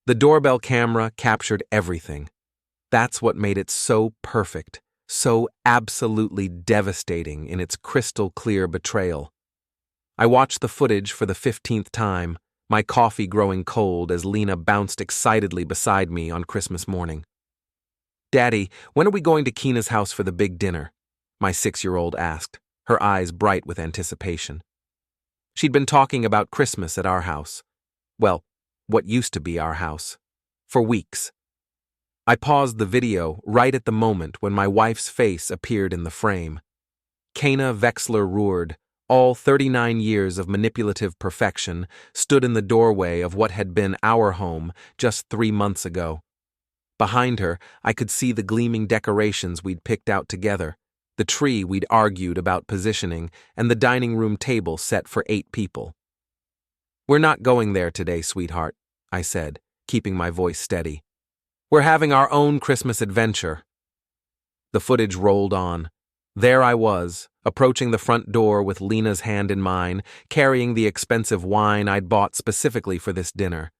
The doorbell camera captured everything. That's what made it so perfect, so absolutely devastating in its crystal-clear betrayal. I watched the footage for the 15th time, my coffee growing cold as Lena bounced excitedly beside me on Christmas morning. "Daddy, when are we going to Keena's house for the big dinner?" my 6-year-old asked, her eyes bright with anticipation. She'd been talking about Christmas at our house. Well, what used to be our house. For weeks. I paused the video right at the moment when my wife's face appeared in the frame. Lena Vexler Rourde, all 39 years of manipulative perfection, stood in the doorway of what had been our home just 3 months ago. Behind her, I could see the gleaming decorations we'd picked out together, the tree we'd argued about positioning, and the dining room table set for 8 people. "We're not going there today, sweetheart," I said, keeping my voice steady. "We're having our own Christmas adventure." The footage rolled on. There I was, approaching the front door with Lena's hand in mine, carrying the expensive wine I'd bought specifically for this dinner.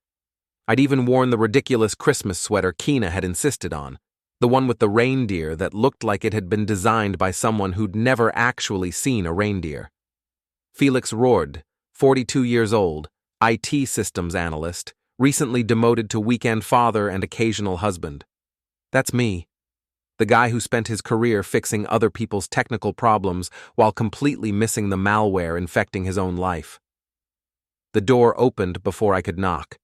I'd even worn the ridiculous Christmas sweater Kena had insisted on, the one with the reindeer that looked like it had been designed by someone who'd never actually seen a reindeer. Felix Rourde, 42 years old, IT systems analyst, recently demoted to weekend father and occasional husband. That's me. The guy who spent his career fixing other people's technical problems while completely missing the malware infecting his own life. The door opened before I could knock.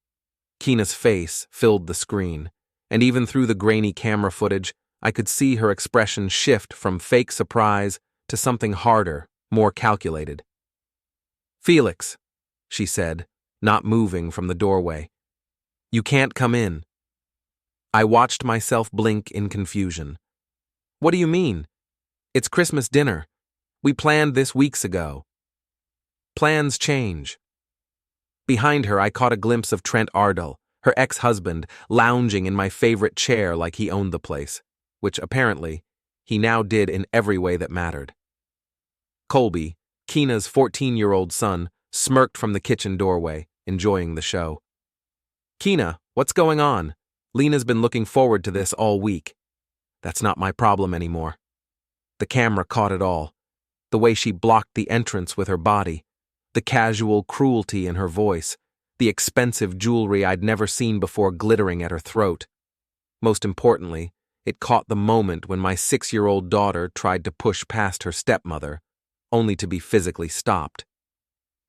Kena's face filled the screen, and even through the grainy camera footage, I could see her expression shift from fake surprise to something harder, more calculated. "Felix," she said, not moving from the doorway. "You can't come in." I watched myself blink in confusion. "What do you mean? It's Christmas dinner. We planned this weeks ago." "Plans change." Behind her, I caught a glimpse of Trent Ardell, her ex-husband, lounging in my favorite chair like he owned the place, which apparently he now did in every way that mattered. Colby, Kena's 14-year-old son, smirked from the kitchen doorway, enjoying the show. "Kena, what's going on? Lena's been looking forward to this all week." That's not my problem anymore. The camera caught it all. The way she blocked the entrance with her body, the casual cruelty in her voice, the expensive jewelry I'd never seen before glittering at her throat. Most importantly, it caught the moment when my 6-year-old daughter tried to push past her stepmother, only to be physically stopped.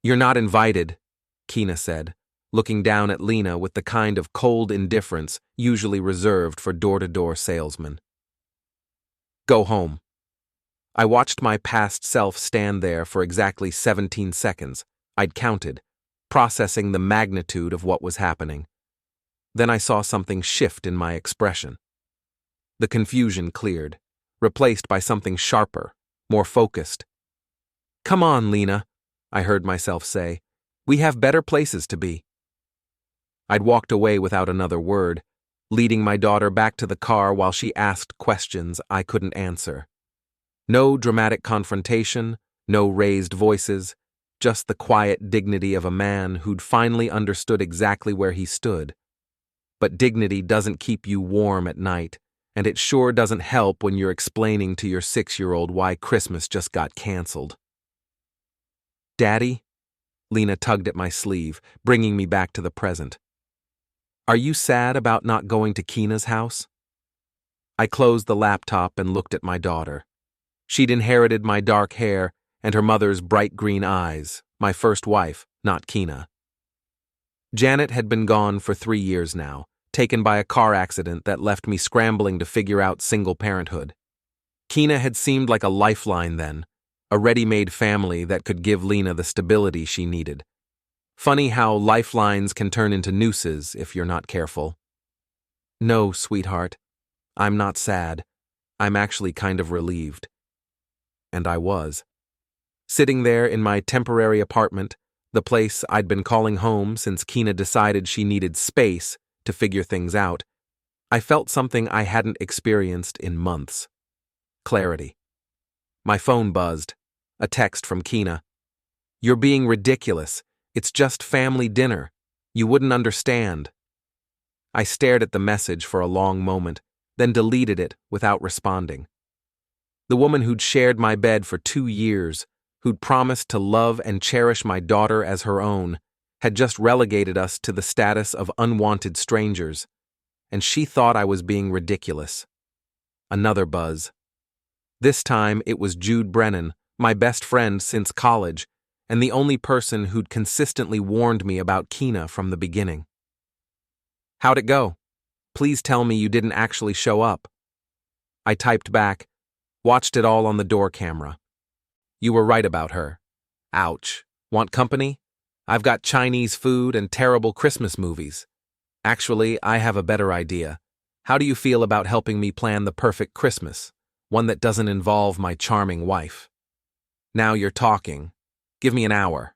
"You're not invited," Kena said, looking down at Lena with the kind of cold indifference usually reserved for door-to-door salesmen. "Go home." I watched my past self stand there for exactly 17 seconds. I'd counted, processing the magnitude of what was happening. Then I saw something shift in my expression. The confusion cleared, replaced by something sharper, more focused. "Come on, Lena," I heard myself say. "We have better places to be." I'd walked away without another word, leading my daughter back to the car while she asked questions I couldn't answer. No dramatic confrontation, no raised voices, just the quiet dignity of a man who'd finally understood exactly where he stood. But dignity doesn't keep you warm at night, and it sure doesn't help when you're explaining to your 6-year-old why Christmas just got canceled. "Daddy?" Lena tugged at my sleeve, bringing me back to the present. "Are you sad about not going to Kena's house?" I closed the laptop and looked at my daughter. She'd inherited my dark hair and her mother's bright green eyes, my first wife, not Kena. Janet had been gone for 3 years now, taken by a car accident that left me scrambling to figure out single parenthood. Kena had seemed like a lifeline then, a ready-made family that could give Lena the stability she needed. Funny how lifelines can turn into nooses if you're not careful. "No, sweetheart, I'm not sad. I'm actually kind of relieved." And I was. Sitting there in my temporary apartment, the place I'd been calling home since Kena decided she needed space to figure things out, I felt something I hadn't experienced in months. Clarity. My phone buzzed. A text from Kena. "You're being ridiculous. It's just family dinner. You wouldn't understand." I stared at the message for a long moment, then deleted it without responding. The woman who'd shared my bed for 2 years, who'd promised to love and cherish my daughter as her own, had just relegated us to the status of unwanted strangers, and she thought I was being ridiculous. Another buzz. This time it was Jude Brennan, my best friend since college, and the only person who'd consistently warned me about Kina from the beginning. "How'd it go? Please tell me you didn't actually show up." I typed back, "Watched it all on the door camera. You were right about her. Ouch. Want company? I've got Chinese food and terrible Christmas movies. Actually, I have a better idea. How do you feel about helping me plan the perfect Christmas, one that doesn't involve my charming wife? Now you're talking. Give me an hour."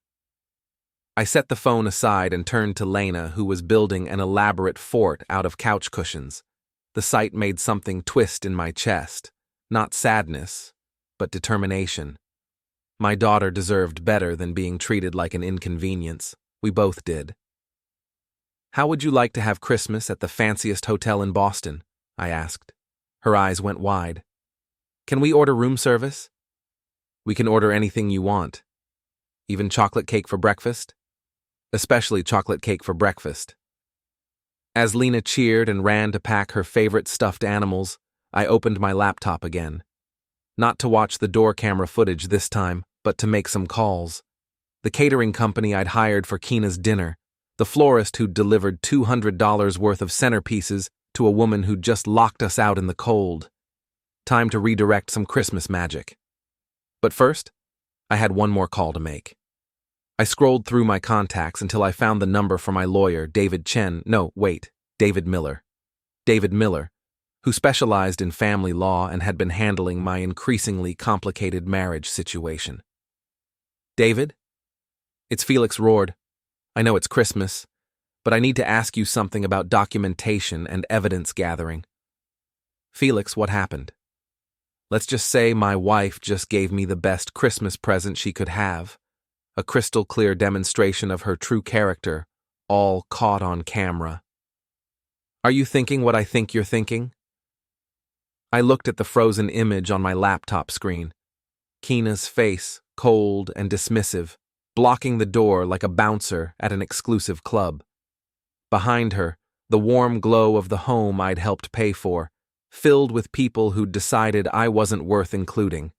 I set the phone aside and turned to Lena, who was building an elaborate fort out of couch cushions. The sight made something twist in my chest. Not sadness, but determination. My daughter deserved better than being treated like an inconvenience. We both did. "How would you like to have Christmas at the fanciest hotel in Boston?" I asked. Her eyes went wide. "Can we order room service?" "We can order anything you want. Even chocolate cake for breakfast?" "Especially chocolate cake for breakfast." As Lena cheered and ran to pack her favorite stuffed animals, I opened my laptop again. Not to watch the door camera footage this time, but to make some calls. The catering company I'd hired for Kina's dinner, the florist who'd delivered $200 worth of centerpieces to a woman who'd just locked us out in the cold. Time to redirect some Christmas magic. But first, I had one more call to make. I scrolled through my contacts until I found the number for my lawyer, David Miller. David Miller, who specialized in family law and had been handling my increasingly complicated marriage situation. "David? It's Felix Rourde. I know it's Christmas, but I need to ask you something about documentation and evidence gathering." "Felix, what happened?" "Let's just say my wife just gave me the best Christmas present she could have. A crystal clear demonstration of her true character, all caught on camera." "Are you thinking what I think you're thinking?" I looked at the frozen image on my laptop screen. Kina's face, cold and dismissive, blocking the door like a bouncer at an exclusive club. Behind her, the warm glow of the home I'd helped pay for, filled with people who'd decided I wasn't worth including.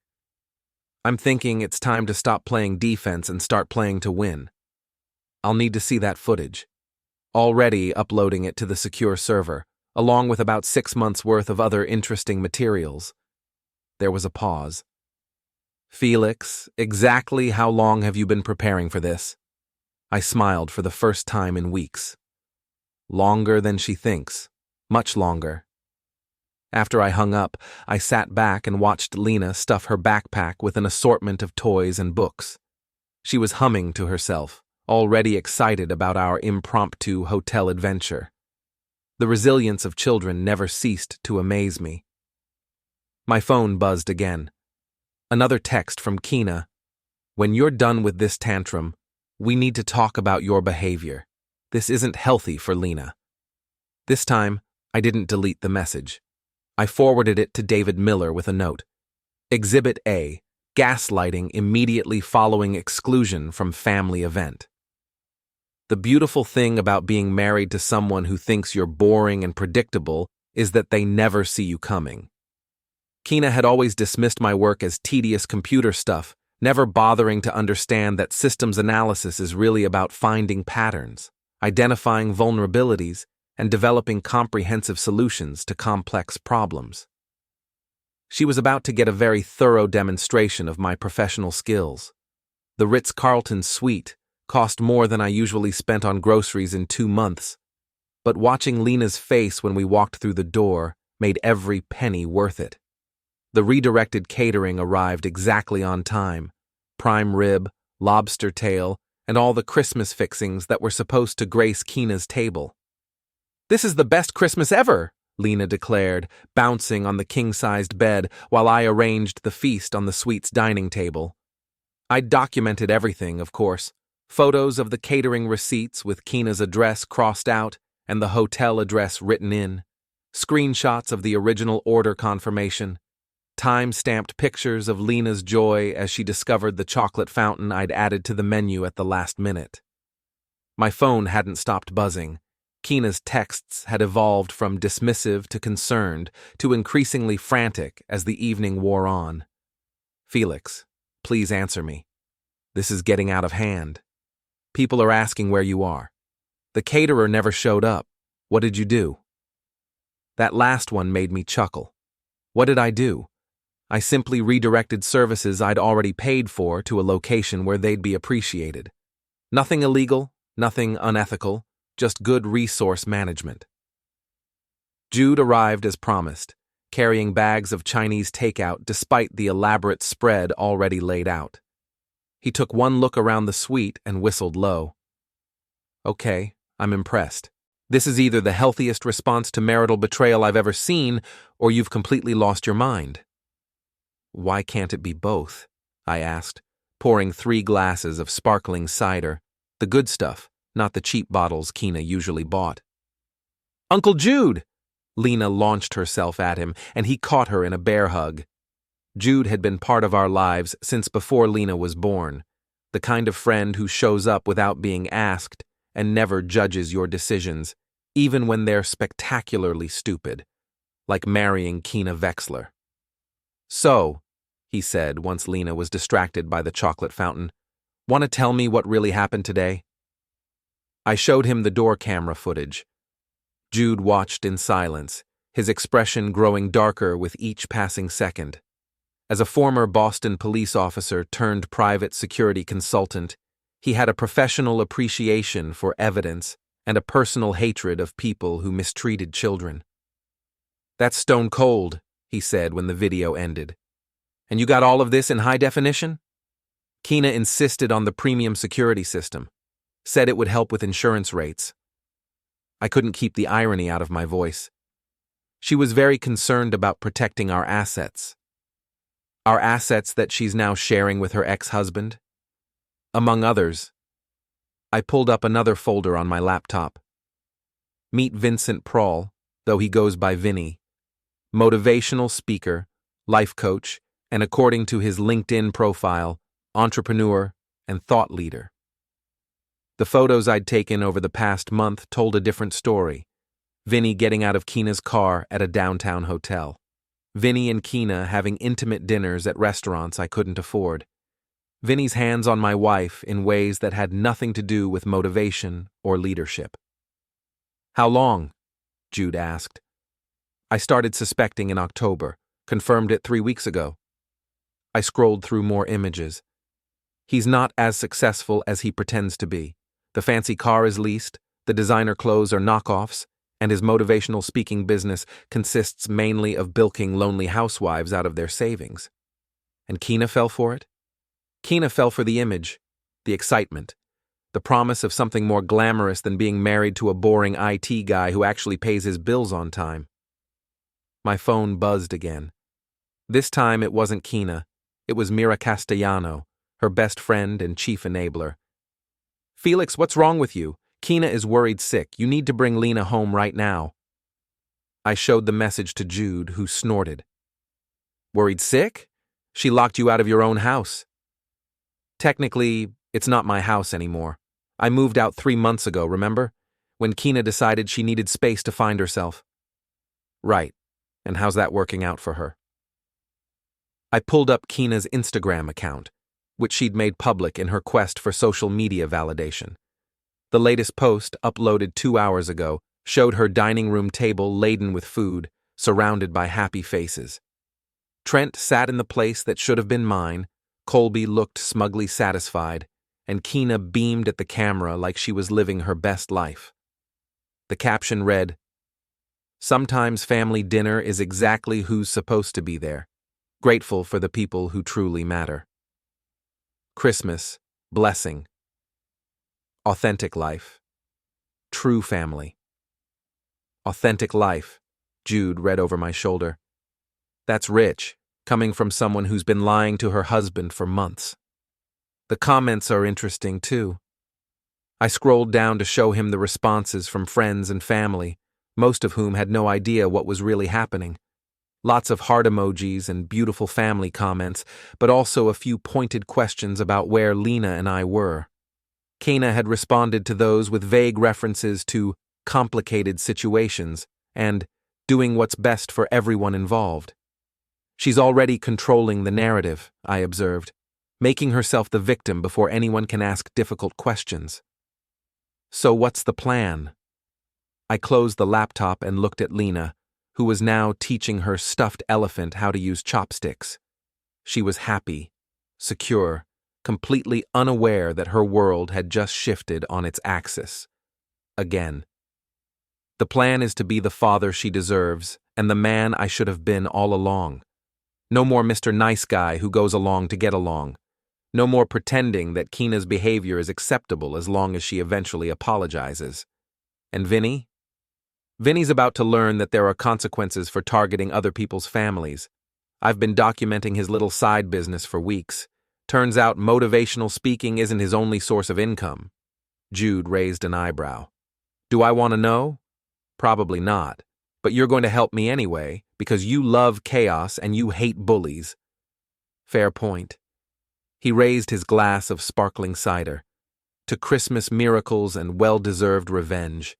I'm thinking it's time to stop playing defense and start playing to win. I'll need to see that footage. Already uploading it to the secure server, along with about 6 months' worth of other interesting materials. There was a pause. "Felix, exactly how long have you been preparing for this?" I smiled for the first time in weeks. "Longer than she thinks. Much longer." After I hung up, I sat back and watched Lena stuff her backpack with an assortment of toys and books. She was humming to herself, already excited about our impromptu hotel adventure. The resilience of children never ceased to amaze me. My phone buzzed again. Another text from Kina. "When you're done with this tantrum, we need to talk about your behavior. This isn't healthy for Lena." This time, I didn't delete the message. I forwarded it to David Miller with a note. Exhibit A, gaslighting immediately following exclusion from family event. The beautiful thing about being married to someone who thinks you're boring and predictable is that they never see you coming. Kina had always dismissed my work as tedious computer stuff, never bothering to understand that systems analysis is really about finding patterns, identifying vulnerabilities, and developing comprehensive solutions to complex problems. She was about to get a very thorough demonstration of my professional skills. The Ritz-Carlton suite cost more than I usually spent on groceries in 2 months, but watching Lena's face when we walked through the door made every penny worth it. The redirected catering arrived exactly on time. Prime rib, lobster tail, and all the Christmas fixings that were supposed to grace Kina's table. "This is the best Christmas ever," Lena declared, bouncing on the king-sized bed while I arranged the feast on the suite's dining table. I'd documented everything, of course. Photos of the catering receipts with Kina's address crossed out and the hotel address written in, screenshots of the original order confirmation, time-stamped pictures of Lena's joy as she discovered the chocolate fountain I'd added to the menu at the last minute. My phone hadn't stopped buzzing. Keena's texts had evolved from dismissive to concerned to increasingly frantic as the evening wore on. "Felix, please answer me. This is getting out of hand. People are asking where you are. The caterer never showed up. What did you do?" That last one made me chuckle. What did I do? I simply redirected services I'd already paid for to a location where they'd be appreciated. Nothing illegal, nothing unethical, just good resource management. Jude arrived as promised, carrying bags of Chinese takeout despite the elaborate spread already laid out. He took one look around the suite and whistled low. "Okay, I'm impressed. This is either the healthiest response to marital betrayal I've ever seen, or you've completely lost your mind." "Why can't it be both?" I asked, pouring 3 glasses of sparkling cider, the good stuff, not the cheap bottles Keena usually bought. "Uncle Jude!" Lena launched herself at him, and he caught her in a bear hug. Jude had been part of our lives since before Lena was born, the kind of friend who shows up without being asked and never judges your decisions, even when they're spectacularly stupid, like marrying Keena Vexler. "So," he said once Lena was distracted by the chocolate fountain, "want to tell me what really happened today?" I showed him the door camera footage. Jude watched in silence, his expression growing darker with each passing second. As a former Boston police officer turned private security consultant, he had a professional appreciation for evidence and a personal hatred of people who mistreated children. "That's stone cold," he said when the video ended. "And you got all of this in high definition?" Keena insisted on the premium security system, said it would help with insurance rates. I couldn't keep the irony out of my voice. She was very concerned about protecting our assets. Our assets that she's now sharing with her ex-husband? Among others. I pulled up another folder on my laptop. Meet Vinny Prall, though he goes by Vinny. Motivational speaker, life coach, and according to his LinkedIn profile, entrepreneur and thought leader. The photos I'd taken over the past month told a different story. Vinny getting out of Keena's car at a downtown hotel. Vinny and Keena having intimate dinners at restaurants I couldn't afford. Vinny's hands on my wife in ways that had nothing to do with motivation or leadership. "How long?" Jude asked. "I started suspecting in October, confirmed it 3 weeks ago." I scrolled through more images. He's not as successful as he pretends to be. The fancy car is leased, the designer clothes are knockoffs, and his motivational speaking business consists mainly of bilking lonely housewives out of their savings. And Keena fell for it? Keena fell for the image, the excitement, the promise of something more glamorous than being married to a boring IT guy who actually pays his bills on time. My phone buzzed again. This time it wasn't Keena, it was Mira Castellano, her best friend and chief enabler. "Felix, what's wrong with you? Keena is worried sick. You need to bring Lena home right now." I showed the message to Jude, who snorted. "Worried sick? She locked you out of your own house." "Technically, it's not my house anymore. I moved out 3 months ago, remember? When Keena decided she needed space to find herself." "Right. And how's that working out for her?" I pulled up Keena's Instagram account, which she'd made public in her quest for social media validation. The latest post, uploaded 2 hours ago, showed her dining room table laden with food, surrounded by happy faces. Trent sat in the place that should have been mine, Colby looked smugly satisfied, and Keena beamed at the camera like she was living her best life. The caption read, "Sometimes family dinner is exactly who's supposed to be there. Grateful for the people who truly matter. Christmas, blessing. Authentic life. True family." Authentic life, Jude read over my shoulder. That's rich, coming from someone who's been lying to her husband for months. The comments are interesting too. I scrolled down to show him the responses from friends and family, most of whom had no idea what was really happening. Lots of heart emojis and beautiful family comments, but also a few pointed questions about where Lena and I were. Lena had responded to those with vague references to complicated situations and doing what's best for everyone involved. She's already controlling the narrative, I observed, making herself the victim before anyone can ask difficult questions. So what's the plan? I closed the laptop and looked at Lena, who was now teaching her stuffed elephant how to use chopsticks. She was happy, secure, completely unaware that her world had just shifted on its axis. Again. The plan is to be the father she deserves and the man I should have been all along. No more Mr. Nice Guy who goes along to get along. No more pretending that Keena's behavior is acceptable as long as she eventually apologizes. And Vinny? Vinny's about to learn that there are consequences for targeting other people's families. I've been documenting his little side business for weeks. Turns out motivational speaking isn't his only source of income. Jude raised an eyebrow. Do I want to know? Probably not. But you're going to help me anyway, because you love chaos and you hate bullies. Fair point. He raised his glass of sparkling cider. To Christmas miracles and well-deserved revenge.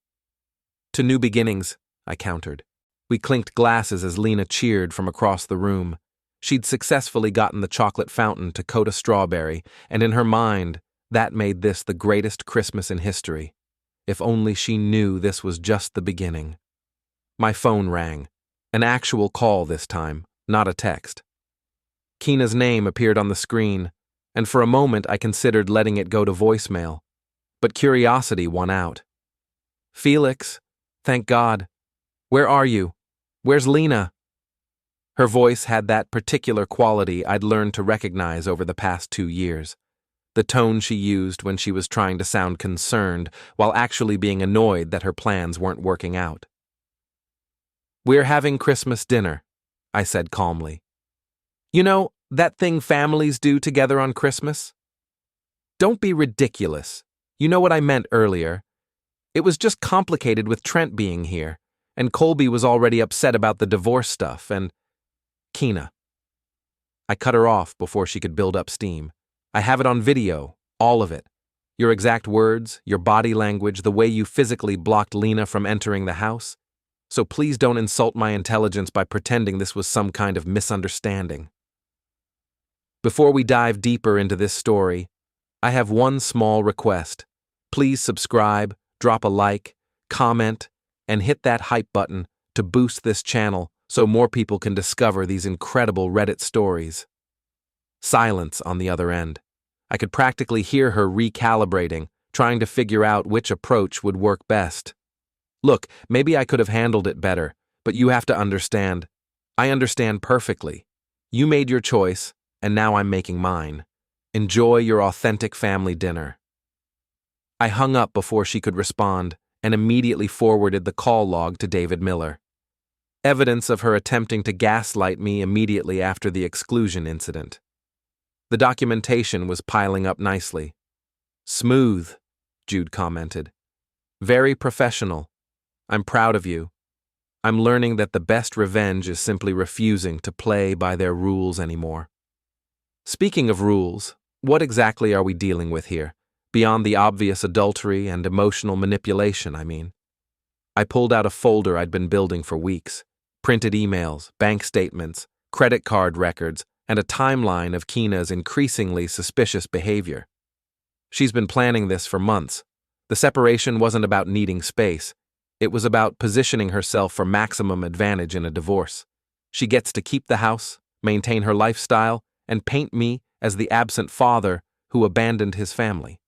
To new beginnings, I countered. We clinked glasses as Lena cheered from across the room. She'd successfully gotten the chocolate fountain to coat a strawberry, and in her mind, that made this the greatest Christmas in history. If only she knew this was just the beginning. My phone rang. An actual call this time, not a text. Keena's name appeared on the screen, and for a moment I considered letting it go to voicemail. But curiosity won out. Felix, thank God. Where are you? Where's Lena? Her voice had that particular quality I'd learned to recognize over the past 2 years. The tone she used when she was trying to sound concerned while actually being annoyed that her plans weren't working out. We're having Christmas dinner, I said calmly. You know, that thing families do together on Christmas? Don't be ridiculous. You know what I meant earlier. It was just complicated with Trent being here, and Colby was already upset about the divorce stuff, and Keena. I cut her off before she could build up steam. I have it on video, all of it. Your exact words, your body language, the way you physically blocked Lena from entering the house. So please don't insult my intelligence by pretending this was some kind of misunderstanding. Before we dive deeper into this story, I have one small request. Please subscribe, drop a like, comment, and hit that hype button to boost this channel so more people can discover these incredible Reddit stories. Silence on the other end. I could practically hear her recalibrating, trying to figure out which approach would work best. Look, maybe I could have handled it better, but you have to understand. I understand perfectly. You made your choice, and now I'm making mine. Enjoy your authentic family dinner. I hung up before she could respond and immediately forwarded the call log to David Miller. Evidence of her attempting to gaslight me immediately after the exclusion incident. The documentation was piling up nicely. Smooth, Jude commented. Very professional. I'm proud of you. I'm learning that the best revenge is simply refusing to play by their rules anymore. Speaking of rules, what exactly are we dealing with here? Beyond the obvious adultery and emotional manipulation, I mean. I pulled out a folder I'd been building for weeks. Printed emails, bank statements, credit card records, and a timeline of Keena's increasingly suspicious behavior. She's been planning this for months. The separation wasn't about needing space. It was about positioning herself for maximum advantage in a divorce. She gets to keep the house, maintain her lifestyle, and paint me as the absent father who abandoned his family.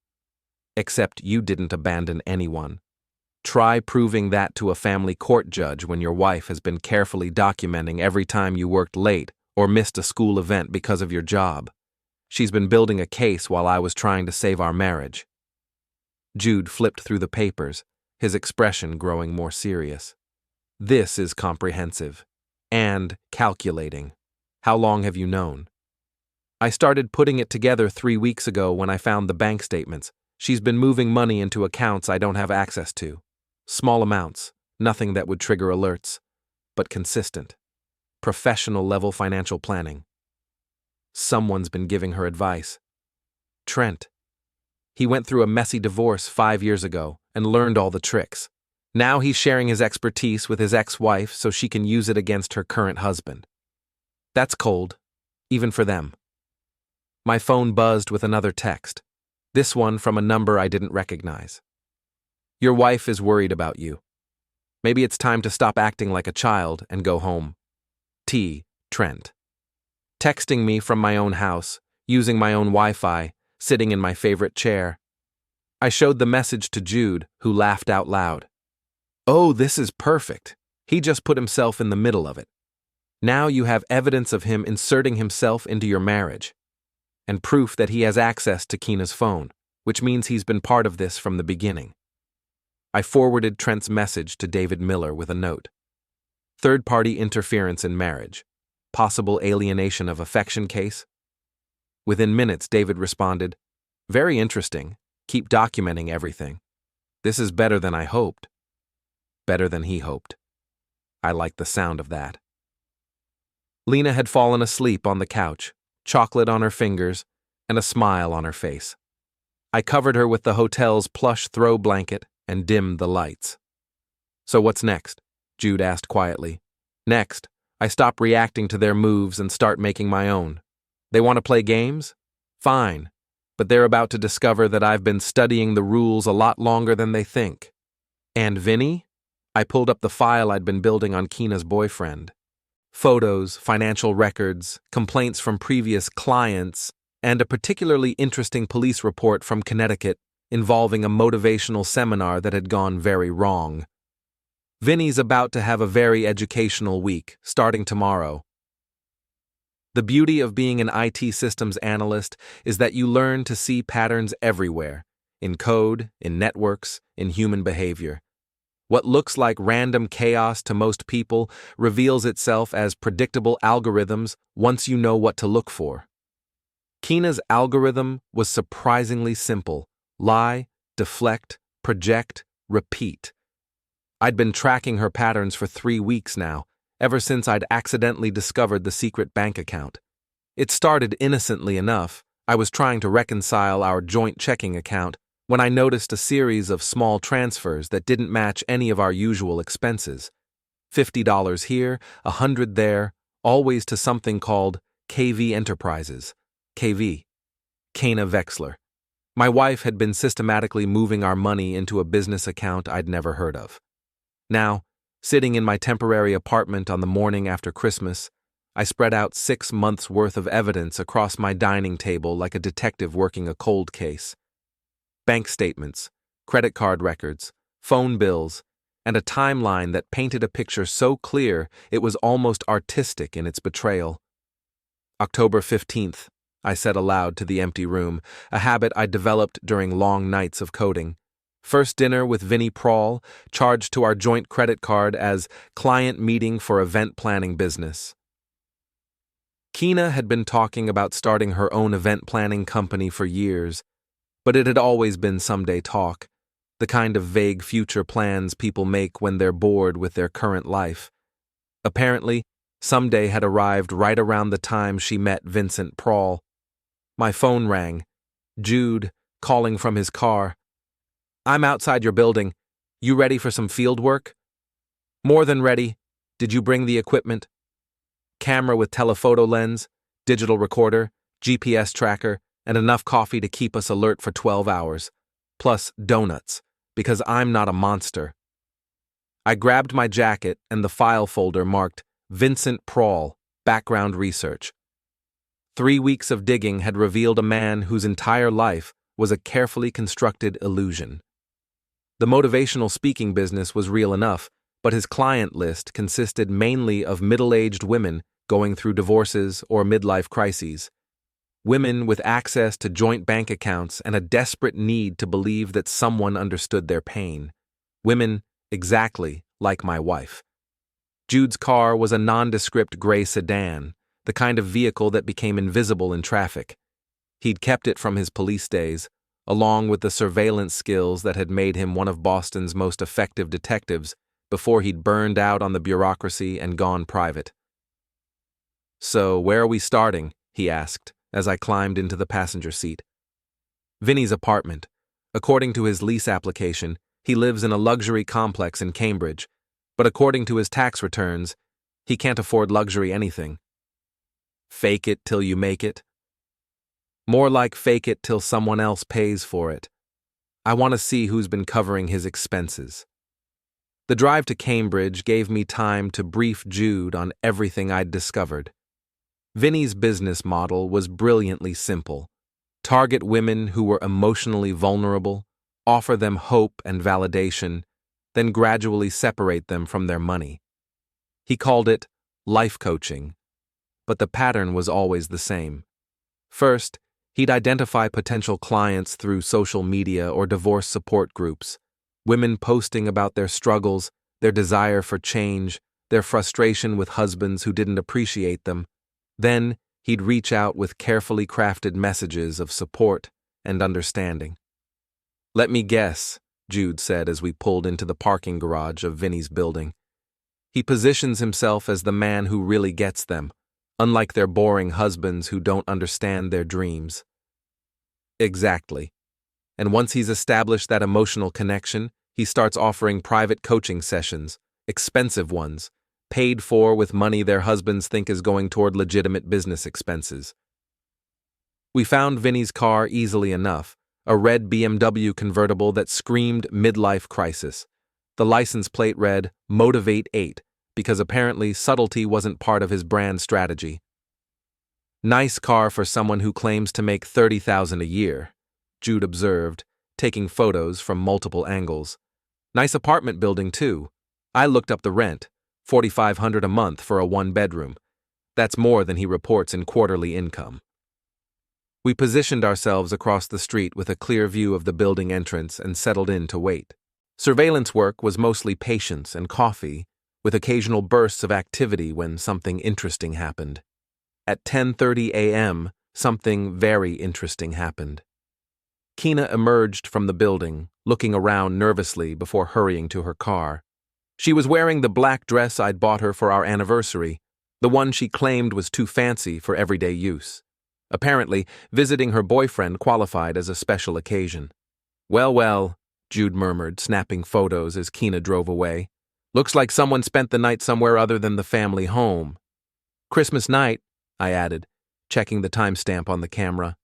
Except you didn't abandon anyone. Try proving that to a family court judge when your wife has been carefully documenting every time you worked late or missed a school event because of your job. She's been building a case while I was trying to save our marriage. Jude flipped through the papers, his expression growing more serious. This is comprehensive. And calculating. How long have you known? I started putting it together 3 weeks ago when I found the bank statements. She's been moving money into accounts I don't have access to. Small amounts, nothing that would trigger alerts, but consistent. Professional level financial planning. Someone's been giving her advice. Trent. He went through a messy divorce 5 years ago and learned all the tricks. Now he's sharing his expertise with his ex-wife so she can use it against her current husband. That's cold, even for them. My phone buzzed with another text, this one from a number I didn't recognize. Your wife is worried about you. Maybe it's time to stop acting like a child and go home. T. Trent. Texting me from my own house, using my own Wi-Fi, sitting in my favorite chair. I showed the message to Jude, who laughed out loud. Oh, this is perfect. He just put himself in the middle of it. Now you have evidence of him inserting himself into your marriage, and proof that he has access to Keena's phone, which means he's been part of this from the beginning. I forwarded Trent's message to David Miller with a note. Third-party interference in marriage. Possible alienation of affection case? Within minutes, David responded, very interesting. Keep documenting everything. This is better than I hoped. Better than he hoped. I liked the sound of that. Lena had fallen asleep on the couch, chocolate on her fingers, and a smile on her face. I covered her with the hotel's plush throw blanket and dimmed the lights. So what's next? Jude asked quietly. Next, I stop reacting to their moves and start making my own. They want to play games? Fine, but they're about to discover that I've been studying the rules a lot longer than they think. And Vinny? I pulled up the file I'd been building on Keena's boyfriend. Photos, financial records, complaints from previous clients, and a particularly interesting police report from Connecticut involving a motivational seminar that had gone very wrong. Vinny's about to have a very educational week, starting tomorrow. The beauty of being an IT systems analyst is that you learn to see patterns everywhere, in code, in networks, in human behavior. What looks like random chaos to most people reveals itself as predictable algorithms once you know what to look for. Keena's algorithm was surprisingly simple. Lie, deflect, project, repeat. I'd been tracking her patterns for 3 weeks now, ever since I'd accidentally discovered the secret bank account. It started innocently enough. I was trying to reconcile our joint checking account when I noticed a series of small transfers that didn't match any of our usual expenses. $50 here, $100 there, always to something called KV Enterprises. KV. Kana Vexler. My wife had been systematically moving our money into a business account I'd never heard of. Now, sitting in my temporary apartment on the morning after Christmas, I spread out 6 months' worth of evidence across my dining table like a detective working a cold case. Bank statements, credit card records, phone bills, and a timeline that painted a picture so clear it was almost artistic in its betrayal. October 15th, I said aloud to the empty room, a habit I developed during long nights of coding. First dinner with Vinny Prall, charged to our joint credit card as client meeting for event planning business. Keena had been talking about starting her own event planning company for years, but it had always been someday talk, the kind of vague future plans people make when they're bored with their current life. Apparently, someday had arrived right around the time she met Vincent Prall. My phone rang. Jude, calling from his car. I'm outside your building. You ready for some field work? More than ready. Did you bring the equipment? Camera with telephoto lens, digital recorder, GPS tracker, and enough coffee to keep us alert for 12 hours. Plus donuts, because I'm not a monster. I grabbed my jacket and the file folder marked Vincent Prall, Background Research. 3 weeks of digging had revealed a man whose entire life was a carefully constructed illusion. The motivational speaking business was real enough, but his client list consisted mainly of middle-aged women going through divorces or midlife crises. Women with access to joint bank accounts and a desperate need to believe that someone understood their pain. Women exactly like my wife. Jude's car was a nondescript gray sedan, the kind of vehicle that became invisible in traffic. He'd kept it from his police days, along with the surveillance skills that had made him one of Boston's most effective detectives before he'd burned out on the bureaucracy and gone private. "So, where are we starting?" he asked, as I climbed into the passenger seat. "Vinny's apartment. According to his lease application, he lives in a luxury complex in Cambridge, but according to his tax returns, he can't afford luxury anything." "Fake it till you make it?" "More like fake it till someone else pays for it. I want to see who's been covering his expenses." The drive to Cambridge gave me time to brief Jude on everything I'd discovered. Vinny's business model was brilliantly simple. Target women who were emotionally vulnerable, offer them hope and validation, then gradually separate them from their money. He called it life coaching, but the pattern was always the same. First, he'd identify potential clients through social media or divorce support groups, women posting about their struggles, their desire for change, their frustration with husbands who didn't appreciate them. Then, he'd reach out with carefully crafted messages of support and understanding. "Let me guess," Jude said as we pulled into the parking garage of Vinny's building. "He positions himself as the man who really gets them, unlike their boring husbands who don't understand their dreams." Exactly. And once he's established that emotional connection, he starts offering private coaching sessions, expensive ones, paid for with money their husbands think is going toward legitimate business expenses. We found Vinny's car easily enough, a red BMW convertible that screamed midlife crisis. The license plate read Motivate 8, because apparently subtlety wasn't part of his brand strategy. "Nice car for someone who claims to make $30,000 a year," Jude observed, taking photos from multiple angles. "Nice apartment building, too. I looked up the rent, $4,500 a month for a one-bedroom. That's more than he reports in quarterly income." We positioned ourselves across the street with a clear view of the building entrance and settled in to wait. Surveillance work was mostly patience and coffee, with occasional bursts of activity when something interesting happened. At 10:30 a.m., something very interesting happened. Kina emerged from the building, looking around nervously before hurrying to her car. She was wearing the black dress I'd bought her for our anniversary, the one she claimed was too fancy for everyday use. Apparently, visiting her boyfriend qualified as a special occasion. Well, Jude murmured, snapping photos as Kina drove away. "Looks like someone spent the night somewhere other than the family home." "Christmas night," I added, checking the timestamp on the camera.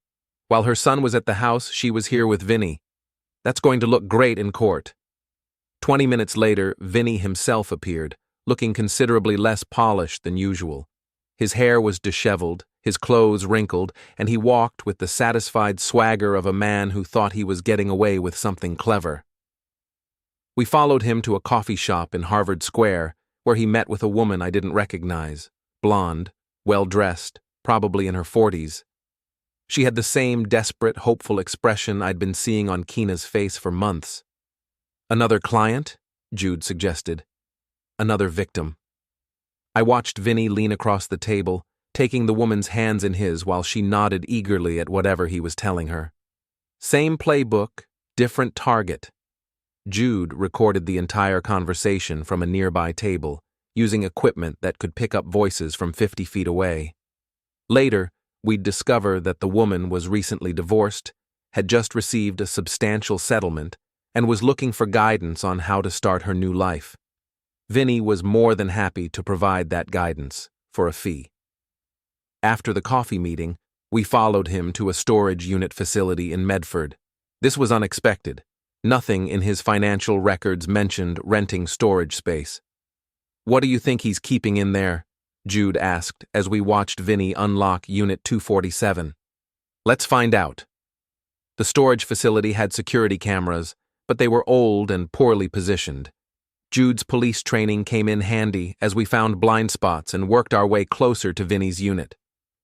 "While her son was at the house, she was here with Vinny. That's going to look great in court." 20 minutes later, Vinny himself appeared, looking considerably less polished than usual. His hair was disheveled, his clothes wrinkled, and he walked with the satisfied swagger of a man who thought he was getting away with something clever. We followed him to a coffee shop in Harvard Square, where he met with a woman I didn't recognize, blonde, well-dressed, probably in her 40s. She had the same desperate, hopeful expression I'd been seeing on Kina's face for months. "Another client?" Jude suggested. "Another victim." I watched Vinny lean across the table, taking the woman's hands in his while she nodded eagerly at whatever he was telling her. Same playbook, different target. Jude recorded the entire conversation from a nearby table, using equipment that could pick up voices from 50 feet away. Later, we'd discover that the woman was recently divorced, had just received a substantial settlement, and was looking for guidance on how to start her new life. Vinny was more than happy to provide that guidance, for a fee. After the coffee meeting, we followed him to a storage unit facility in Medford. This was unexpected. Nothing in his financial records mentioned renting storage space. "What do you think he's keeping in there?" Jude asked as we watched Vinny unlock Unit 247. "Let's find out." The storage facility had security cameras, but they were old and poorly positioned. Jude's police training came in handy as we found blind spots and worked our way closer to Vinny's unit.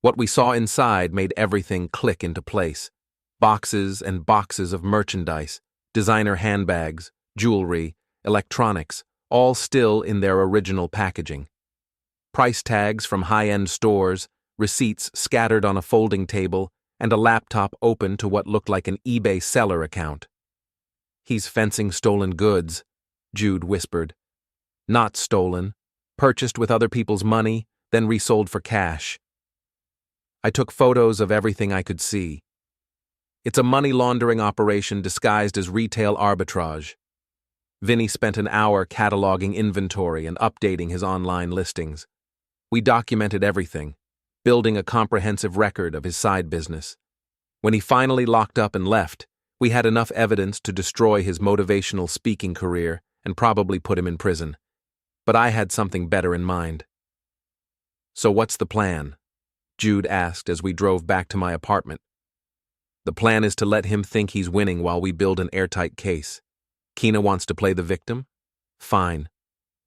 What we saw inside made everything click into place. Boxes and boxes of merchandise, designer handbags, jewelry, electronics, all still in their original packaging. Price tags from high-end stores, receipts scattered on a folding table, and a laptop open to what looked like an eBay seller account. "He's fencing stolen goods," Jude whispered. "Not stolen. Purchased with other people's money, then resold for cash." I took photos of everything I could see. It's a money laundering operation disguised as retail arbitrage. Vinny spent an hour cataloging inventory and updating his online listings. We documented everything, building a comprehensive record of his side business. When he finally locked up and left, we had enough evidence to destroy his motivational speaking career and probably put him in prison. But I had something better in mind. "So what's the plan?" Jude asked as we drove back to my apartment. "The plan is to let him think he's winning while we build an airtight case. Kina wants to play the victim? Fine.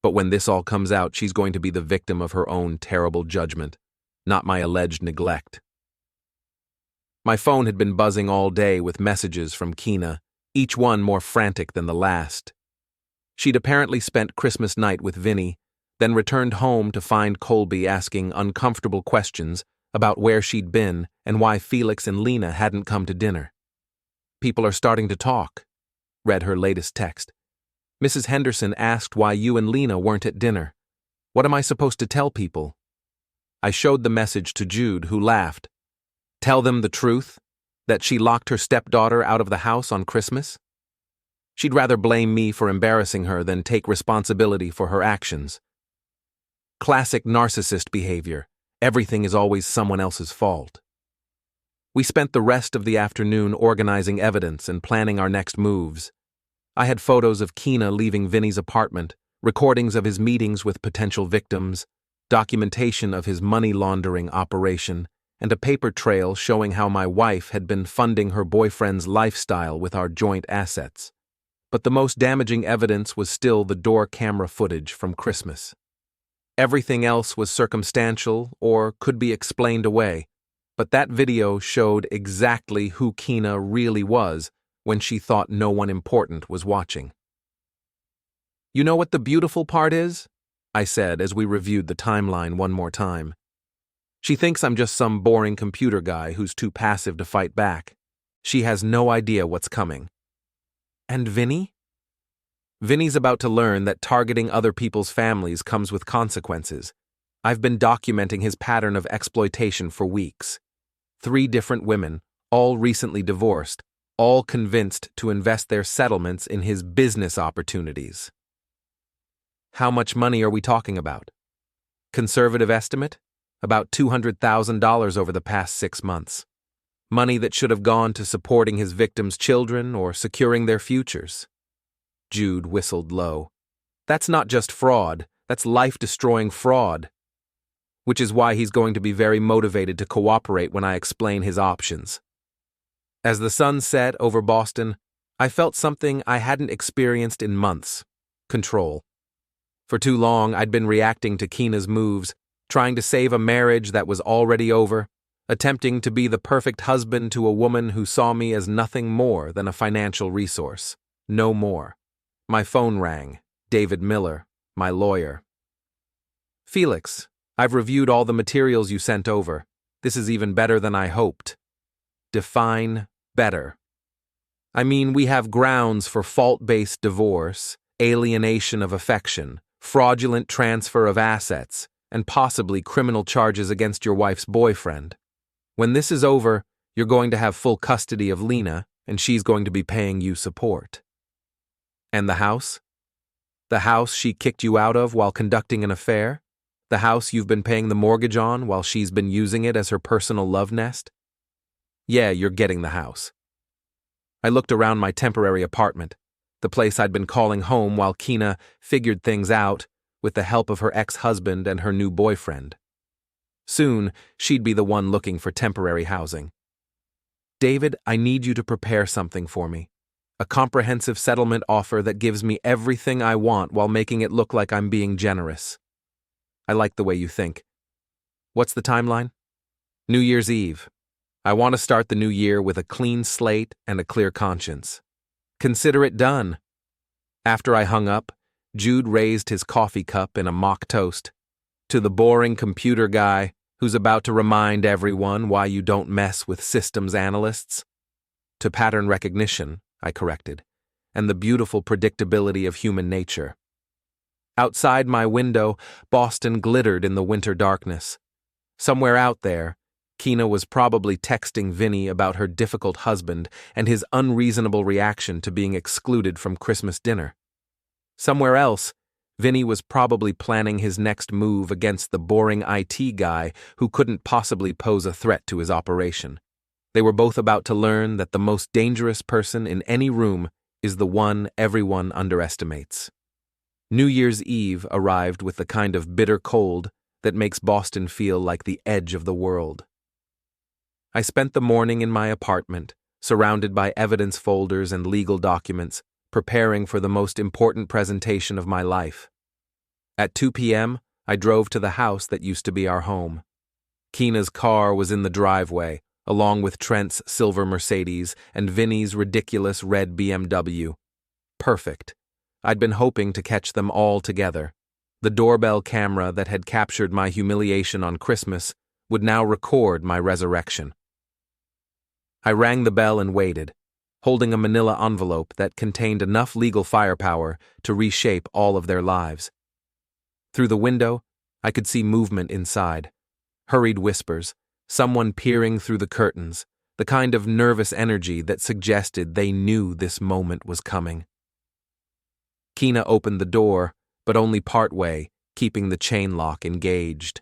But when this all comes out, she's going to be the victim of her own terrible judgment, not my alleged neglect." My phone had been buzzing all day with messages from Kina, each one more frantic than the last. She'd apparently spent Christmas night with Vinny, then returned home to find Colby asking uncomfortable questions about where she'd been and why Felix and Lena hadn't come to dinner. "People are starting to talk," read her latest text. "Mrs. Henderson asked why you and Lena weren't at dinner. What am I supposed to tell people?" I showed the message to Jude, who laughed. "Tell them the truth? That she locked her stepdaughter out of the house on Christmas? She'd rather blame me for embarrassing her than take responsibility for her actions. Classic narcissist behavior. Everything is always someone else's fault." We spent the rest of the afternoon organizing evidence and planning our next moves. I had photos of Kina leaving Vinny's apartment, recordings of his meetings with potential victims, documentation of his money laundering operation, and a paper trail showing how my wife had been funding her boyfriend's lifestyle with our joint assets. But the most damaging evidence was still the door camera footage from Christmas. Everything else was circumstantial or could be explained away, but that video showed exactly who Kina really was when she thought no one important was watching. "You know what the beautiful part is?" I said as we reviewed the timeline one more time. "She thinks I'm just some boring computer guy who's too passive to fight back. She has no idea what's coming." "And Vinny?" "Vinny's about to learn that targeting other people's families comes with consequences. I've been documenting his pattern of exploitation for weeks. 3 different women, all recently divorced, all convinced to invest their settlements in his business opportunities." "How much money are we talking about?" "Conservative estimate? About $200,000 over the past 6 months. Money that should have gone to supporting his victims' children or securing their futures." Jude whistled low. "That's not just fraud, that's life-destroying fraud. Which is why he's going to be very motivated to cooperate when I explain his options." As the sun set over Boston, I felt something I hadn't experienced in months: control. For too long, I'd been reacting to Kina's moves, trying to save a marriage that was already over, attempting to be the perfect husband to a woman who saw me as nothing more than a financial resource. No more. My phone rang. David Miller, my lawyer. "Felix, I've reviewed all the materials you sent over. This is even better than I hoped." "Define better." "I mean, we have grounds for fault-based divorce, alienation of affection, fraudulent transfer of assets, and possibly criminal charges against your wife's boyfriend. When this is over, you're going to have full custody of Lena, and she's going to be paying you support." "And the house? The house she kicked you out of while conducting an affair? The house you've been paying the mortgage on while she's been using it as her personal love nest?" "Yeah, you're getting the house." I looked around my temporary apartment, the place I'd been calling home while Kina figured things out with the help of her ex-husband and her new boyfriend. Soon, she'd be the one looking for temporary housing. "David, I need you to prepare something for me. A comprehensive settlement offer that gives me everything I want while making it look like I'm being generous." "I like the way you think. What's the timeline?" "New Year's Eve. I want to start the new year with a clean slate and a clear conscience." "Consider it done." After I hung up, Jude raised his coffee cup in a mock toast. "To the boring computer guy, who's about to remind everyone why you don't mess with systems analysts? To pattern recognition, I corrected, and the beautiful predictability of human nature. Outside my window, Boston glittered in the winter darkness. Somewhere out there, Kina was probably texting Vinny about her difficult husband and his unreasonable reaction to being excluded from Christmas dinner. Somewhere else, Vinny was probably planning his next move against the boring IT guy who couldn't possibly pose a threat to his operation. They were both about to learn that the most dangerous person in any room is the one everyone underestimates. New Year's Eve arrived with the kind of bitter cold that makes Boston feel like the edge of the world. I spent the morning in my apartment, surrounded by evidence folders and legal documents, preparing for the most important presentation of my life. At 2 p.m., I drove to the house that used to be our home. Kina's car was in the driveway, along with Trent's silver Mercedes and Vinny's ridiculous red BMW. Perfect. I'd been hoping to catch them all together. The doorbell camera that had captured my humiliation on Christmas would now record my resurrection. I rang the bell and waited, holding a manila envelope that contained enough legal firepower to reshape all of their lives. Through the window, I could see movement inside. Hurried whispers, someone peering through the curtains, the kind of nervous energy that suggested they knew this moment was coming. Kina opened the door, but only partway, keeping the chain lock engaged.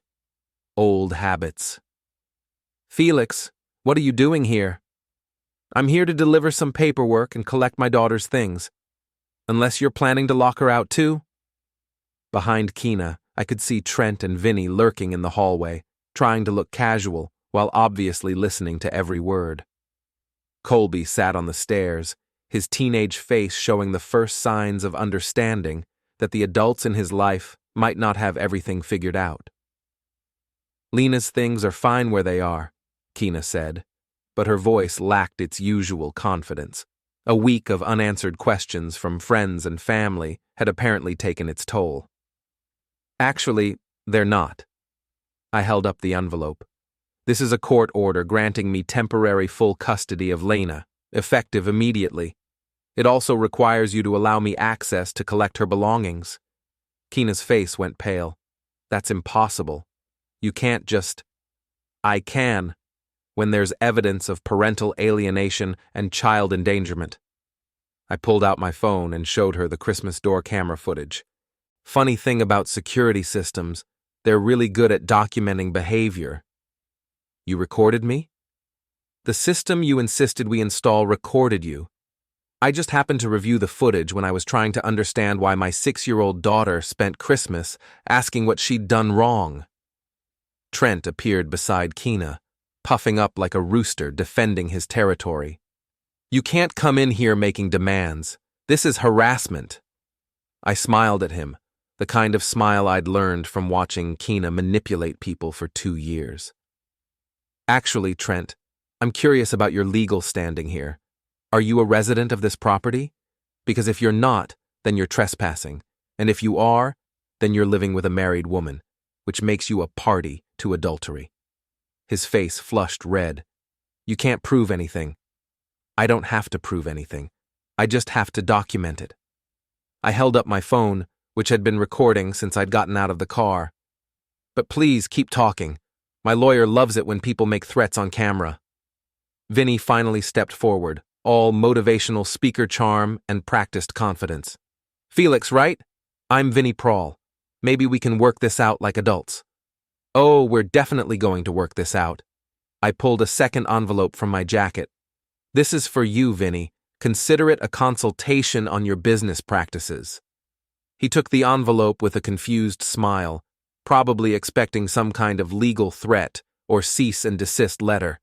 Old habits. "Felix, what are you doing here?" "I'm here to deliver some paperwork and collect my daughter's things. Unless you're planning to lock her out too?" Behind Kina, I could see Trent and Vinny lurking in the hallway, trying to look casual while obviously listening to every word. Colby sat on the stairs, his teenage face showing the first signs of understanding that the adults in his life might not have everything figured out. "Lena's things are fine where they are," Kina said, but her voice lacked its usual confidence. A week of unanswered questions from friends and family had apparently taken its toll. "Actually, they're not." I held up the envelope. "This is a court order granting me temporary full custody of Lena, effective immediately. It also requires you to allow me access to collect her belongings." Kina's face went pale. "That's impossible. You can't just—" "I can, when there's evidence of parental alienation and child endangerment." I pulled out my phone and showed her the Christmas door camera footage. Funny thing about security systems, they're really good at documenting behavior. "You recorded me?" "The system you insisted we install recorded you. I just happened to review the footage when I was trying to understand why my 6-year-old daughter spent Christmas asking what she'd done wrong." Trent appeared beside Kina, puffing up like a rooster defending his territory. "You can't come in here making demands. This is harassment." I smiled at him, the kind of smile I'd learned from watching Kina manipulate people for 2 years. "Actually, Trent, I'm curious about your legal standing here. Are you a resident of this property? Because if you're not, then you're trespassing, and if you are, then you're living with a married woman, which makes you a party to adultery." His face flushed red. "You can't prove anything." "I don't have to prove anything. I just have to document it." I held up my phone, which had been recording since I'd gotten out of the car. "But please keep talking. My lawyer loves it when people make threats on camera." Vinny finally stepped forward, all motivational speaker charm and practiced confidence. "Felix, right? I'm Vinny Prall. Maybe we can work this out like adults." "Oh, we're definitely going to work this out." I pulled a second envelope from my jacket. "This is for you, Vinny. Consider it a consultation on your business practices." He took the envelope with a confused smile, probably expecting some kind of legal threat or cease and desist letter.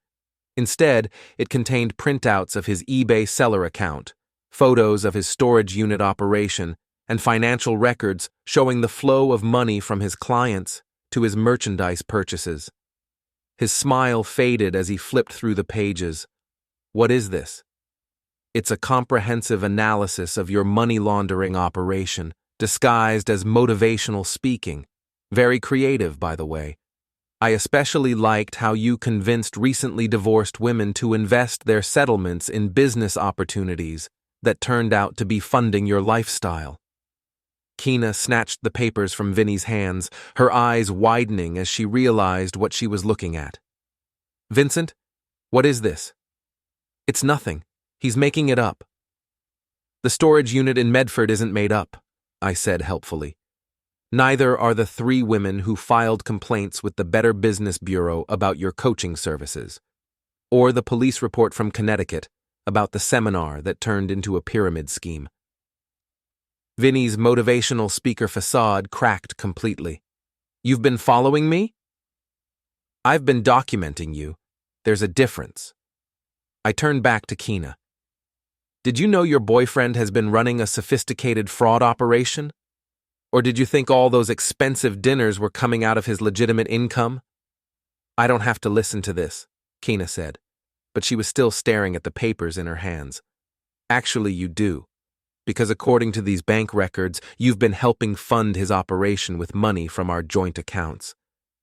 Instead, it contained printouts of his eBay seller account, photos of his storage unit operation, and financial records showing the flow of money from his clients to his merchandise purchases. His smile faded as he flipped through the pages. "What is this?" "It's a comprehensive analysis of your money laundering operation, disguised as motivational speaking. Very creative, by the way." I especially liked how you convinced recently divorced women to invest their settlements in business opportunities that turned out to be funding your lifestyle. Kina snatched the papers from Vinny's hands, her eyes widening as she realized what she was looking at. Vincent, what is this? It's nothing. He's making it up. The storage unit in Medford isn't made up, I said helpfully. Neither are the 3 women who filed complaints with the Better Business Bureau about your coaching services, or the police report from Connecticut about the seminar that turned into a pyramid scheme. Vinny's motivational speaker facade cracked completely. You've been following me? I've been documenting you. There's a difference. I turned back to Kina. Did you know your boyfriend has been running a sophisticated fraud operation? Or did you think all those expensive dinners were coming out of his legitimate income? I don't have to listen to this, Kina said, but she was still staring at the papers in her hands. Actually, you do, because according to these bank records, you've been helping fund his operation with money from our joint accounts.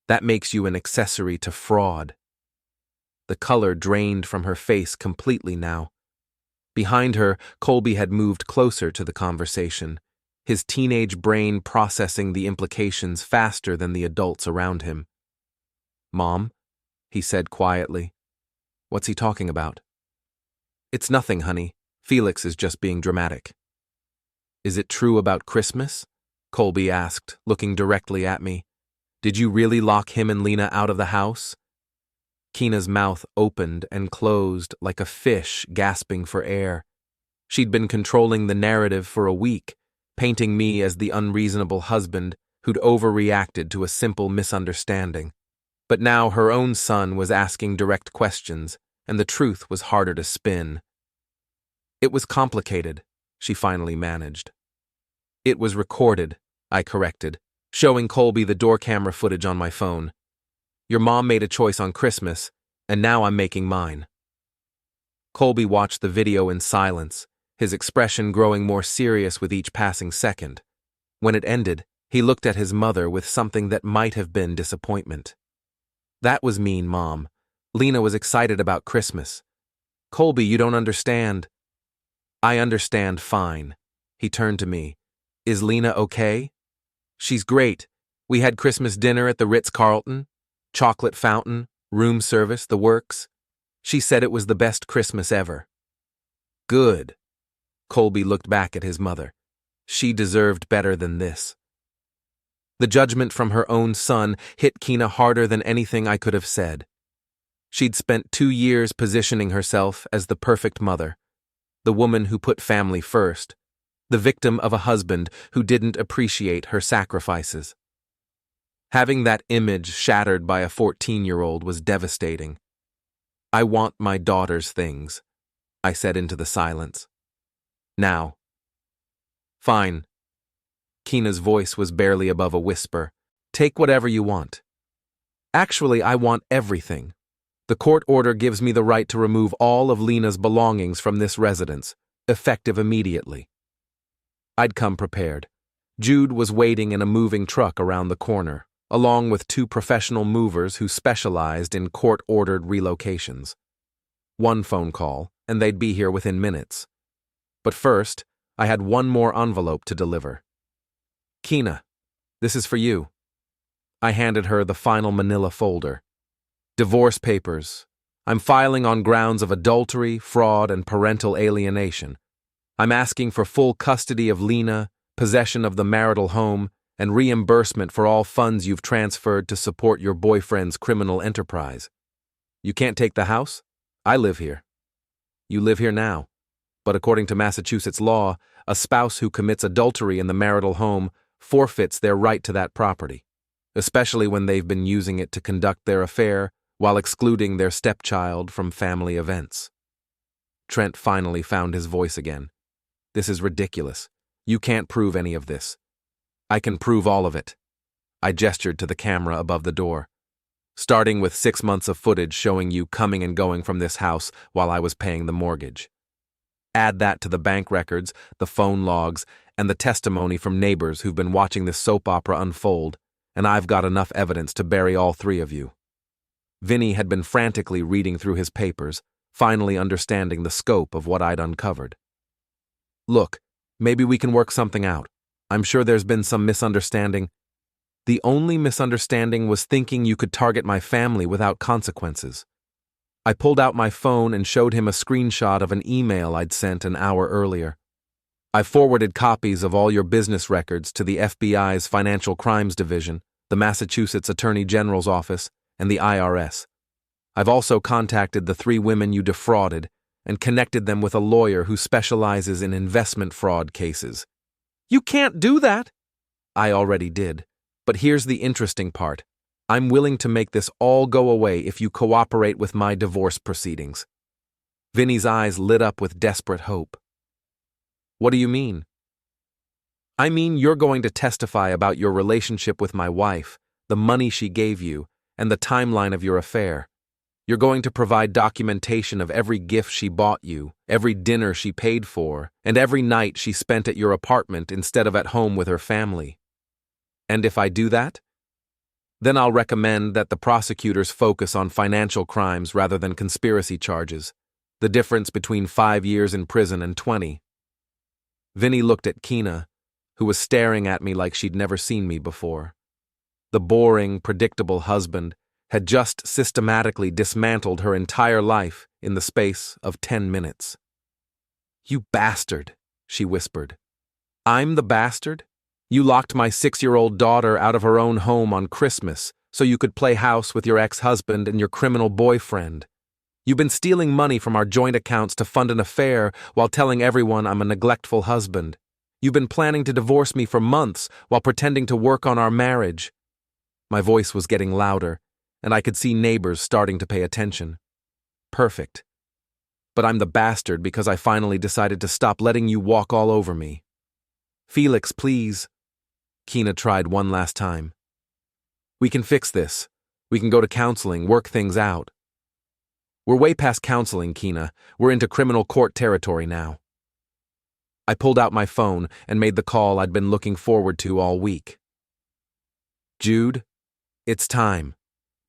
That makes you an accessory to fraud. The color drained from her face completely now. Behind her, Colby had moved closer to the conversation, his teenage brain processing the implications faster than the adults around him. Mom, he said quietly. What's he talking about? It's nothing, honey. Felix is just being dramatic. Is it true about Christmas? Colby asked, looking directly at me. Did you really lock him and Lena out of the house? Kina's mouth opened and closed like a fish gasping for air. She'd been controlling the narrative for a week, painting me as the unreasonable husband who'd overreacted to a simple misunderstanding. But now her own son was asking direct questions, and the truth was harder to spin. It was complicated, she finally managed. It was recorded, I corrected, showing Colby the door camera footage on my phone. Your mom made a choice on Christmas, and now I'm making mine. Colby watched the video in silence, his expression growing more serious with each passing second. When it ended, he looked at his mother with something that might have been disappointment. That was mean, Mom. Lena was excited about Christmas. Colby, you don't understand. I understand fine. He turned to me. Is Lena okay? She's great. We had Christmas dinner at the Ritz-Carlton. Chocolate fountain, room service, the works. She said it was the best Christmas ever. Good. Colby looked back at his mother. She deserved better than this. The judgment from her own son hit Kina harder than anything I could have said. She'd spent 2 years positioning herself as the perfect mother, the woman who put family first, the victim of a husband who didn't appreciate her sacrifices. Having that image shattered by a 14-year-old was devastating. I want my daughter's things, I said into the silence. Now. Fine. Kina's voice was barely above a whisper. Take whatever you want. Actually, I want everything. The court order gives me the right to remove all of Lena's belongings from this residence, effective immediately. I'd come prepared. Jude was waiting in a moving truck around the corner, along with 2 professional movers who specialized in court-ordered relocations. 1 phone call, and they'd be here within minutes. But first, I had 1 more envelope to deliver. Kina, this is for you. I handed her the final manila folder. Divorce papers. I'm filing on grounds of adultery, fraud, and parental alienation. I'm asking for full custody of Lena, possession of the marital home, and reimbursement for all funds you've transferred to support your boyfriend's criminal enterprise. You can't take the house? I live here. You live here now. But according to Massachusetts law, a spouse who commits adultery in the marital home forfeits their right to that property, especially when they've been using it to conduct their affair while excluding their stepchild from family events. Trent finally found his voice again. This is ridiculous. You can't prove any of this. I can prove all of it. I gestured to the camera above the door. Starting with 6 months of footage showing you coming and going from this house while I was paying the mortgage. Add that to the bank records, the phone logs, and the testimony from neighbors who've been watching this soap opera unfold, and I've got enough evidence to bury all three of you." Vinny had been frantically reading through his papers, finally understanding the scope of what I'd uncovered. "Look, maybe we can work something out. I'm sure there's been some misunderstanding." "The only misunderstanding was thinking you could target my family without consequences." I pulled out my phone and showed him a screenshot of an email I'd sent an hour earlier. "I forwarded copies of all your business records to the FBI's Financial Crimes Division, the Massachusetts Attorney General's office, and the IRS. I've also contacted the 3 women you defrauded and connected them with a lawyer who specializes in investment fraud cases." "You can't do that!" "I already did. But here's the interesting part. I'm willing to make this all go away if you cooperate with my divorce proceedings." Vinny's eyes lit up with desperate hope. "What do you mean?" "I mean you're going to testify about your relationship with my wife, the money she gave you, and the timeline of your affair. You're going to provide documentation of every gift she bought you, every dinner she paid for, and every night she spent at your apartment instead of at home with her family. And if I do that, then I'll recommend that the prosecutors focus on financial crimes rather than conspiracy charges, the difference between 5 years in prison and 20. Vinny looked at Kina, who was staring at me like she'd never seen me before. The boring, predictable husband had just systematically dismantled her entire life in the space of 10 minutes. "You bastard," she whispered. "I'm the bastard? You locked my 6-year-old daughter out of her own home on Christmas so you could play house with your ex-husband and your criminal boyfriend. You've been stealing money from our joint accounts to fund an affair while telling everyone I'm a neglectful husband. You've been planning to divorce me for months while pretending to work on our marriage." My voice was getting louder, and I could see neighbors starting to pay attention. "Perfect. But I'm the bastard because I finally decided to stop letting you walk all over me." "Felix, please." Kina tried one last time. "We can fix this. We can go to counseling, work things out." "We're way past counseling, Kina. We're into criminal court territory now." I pulled out my phone and made the call I'd been looking forward to all week. "Jude, it's time.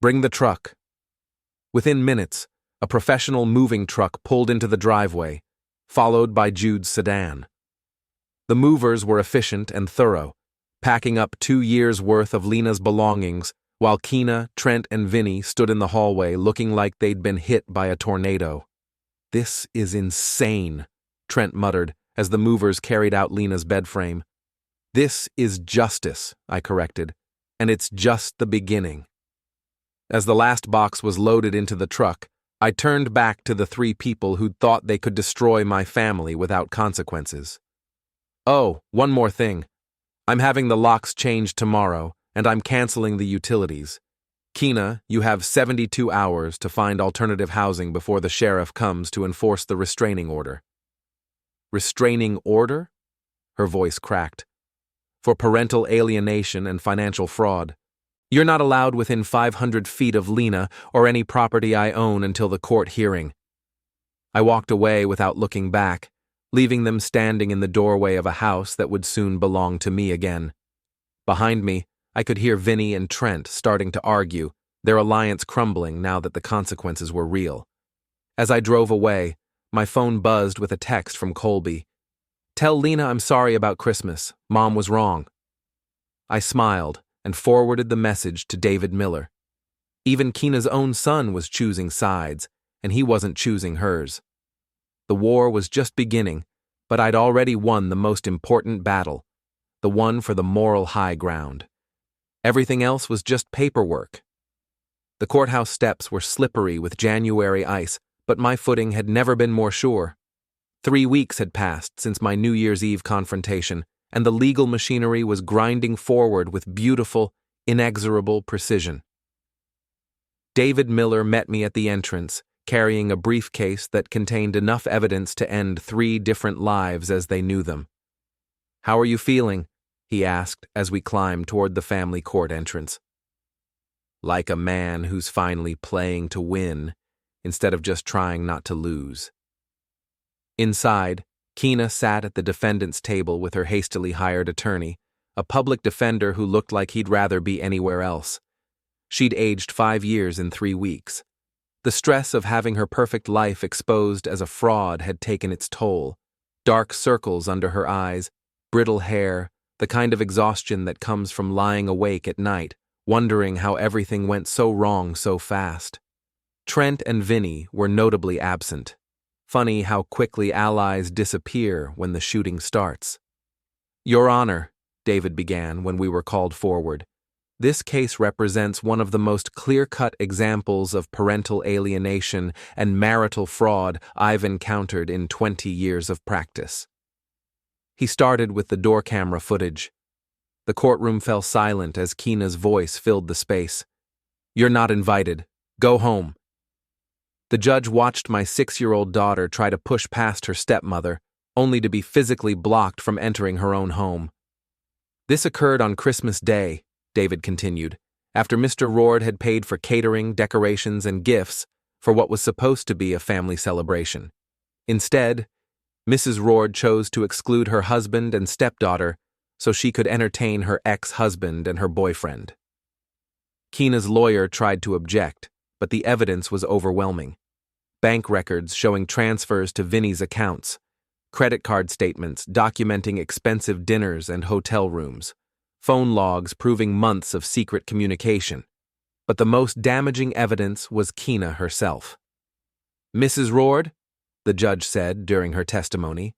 Bring the truck." Within minutes, a professional moving truck pulled into the driveway, followed by Jude's sedan. The movers were efficient and thorough, packing up 2 years' worth of Lena's belongings, while Kina, Trent, and Vinny stood in the hallway looking like they'd been hit by a tornado. "This is insane," Trent muttered as the movers carried out Lena's bed frame. "This is justice," I corrected, "and it's just the beginning." As the last box was loaded into the truck, I turned back to the 3 people who'd thought they could destroy my family without consequences. "Oh, one more thing. I'm having the locks changed tomorrow, and I'm canceling the utilities. Kina, you have 72 hours to find alternative housing before the sheriff comes to enforce the restraining order." "Restraining order?" Her voice cracked. "For parental alienation and financial fraud. You're not allowed within 500 feet of Lena or any property I own until the court hearing." I walked away without looking back, leaving them standing in the doorway of a house that would soon belong to me again. Behind me, I could hear Vinny and Trent starting to argue, their alliance crumbling now that the consequences were real. As I drove away, my phone buzzed with a text from Colby. "Tell Lena I'm sorry about Christmas. Mom was wrong." I smiled and forwarded the message to David Miller. Even Kina's own son was choosing sides, and he wasn't choosing hers. The war was just beginning, but I'd already won the most important battle, the one for the moral high ground. Everything else was just paperwork. The courthouse steps were slippery with January ice, but my footing had never been more sure. 3 weeks had passed since my New Year's Eve confrontation, and the legal machinery was grinding forward with beautiful, inexorable precision. David Miller met me at the entrance, carrying a briefcase that contained enough evidence to end 3 different lives as they knew them. "How are you feeling?" he asked as we climbed toward the family court entrance. "Like a man who's finally playing to win, instead of just trying not to lose." Inside, Kina sat at the defendant's table with her hastily hired attorney, a public defender who looked like he'd rather be anywhere else. She'd aged 5 years in 3 weeks. The stress of having her perfect life exposed as a fraud had taken its toll. Dark circles under her eyes, brittle hair, the kind of exhaustion that comes from lying awake at night, wondering how everything went so wrong so fast. Trent and Vinny were notably absent. Funny how quickly allies disappear when the shooting starts. "Your Honor," David began when we were called forward, "this case represents one of the most clear-cut examples of parental alienation and marital fraud I've encountered in 20 years of practice." He started with the door camera footage. The courtroom fell silent as Keena's voice filled the space. "You're not invited. Go home." The judge watched my 6-year-old daughter try to push past her stepmother, only to be physically blocked from entering her own home. "This occurred on Christmas Day," David continued, "after Mr. Rourde had paid for catering, decorations, and gifts for what was supposed to be a family celebration. Instead, Mrs. Rourde chose to exclude her husband and stepdaughter so she could entertain her ex-husband and her boyfriend." Keena's lawyer tried to object, but the evidence was overwhelming. Bank records showing transfers to Vinny's accounts, credit card statements documenting expensive dinners and hotel rooms, phone logs proving months of secret communication. But the most damaging evidence was Keena herself. "Mrs. Rourde," the judge said during her testimony,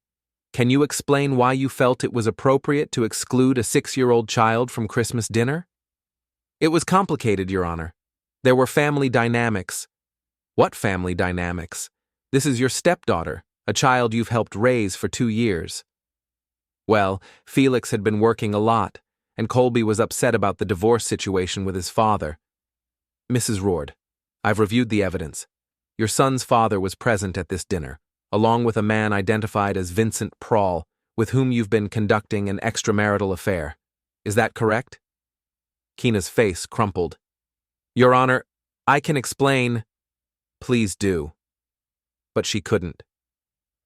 "can you explain why you felt it was appropriate to exclude a 6-year-old child from Christmas dinner?" "It was complicated, Your Honor. There were family dynamics." "What family dynamics? This is your stepdaughter, a child you've helped raise for 2 years." "Well, Felix had been working a lot, and Colby was upset about the divorce situation with his father." "Mrs. Rourde, I've reviewed the evidence. Your son's father was present at this dinner, along with a man identified as Vinny Prall, with whom you've been conducting an extramarital affair. Is that correct?" Keena's face crumpled. "Your Honor, I can explain." "Please do." But she couldn't.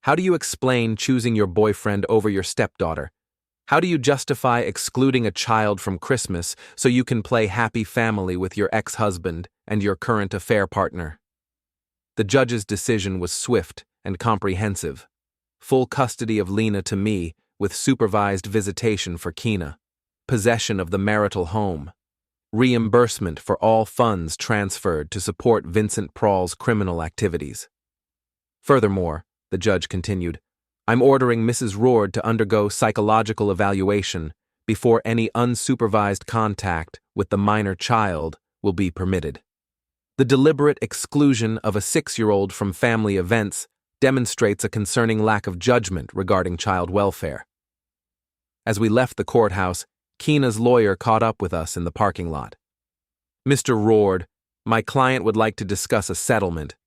"How do you explain choosing your boyfriend over your stepdaughter? How do you justify excluding a child from Christmas so you can play happy family with your ex-husband and your current affair partner?" The judge's decision was swift and comprehensive. Full custody of Lena to me, with supervised visitation for Keena. Possession of the marital home. Reimbursement for all funds transferred to support Vinny Prall's criminal activities. "Furthermore," the judge continued, "I'm ordering Mrs. Rourde to undergo psychological evaluation before any unsupervised contact with the minor child will be permitted. The deliberate exclusion of a 6-year-old from family events demonstrates a concerning lack of judgment regarding child welfare." As we left the courthouse, Keena's lawyer caught up with us in the parking lot. "Mr. Rourde, my client would like to discuss a settlement."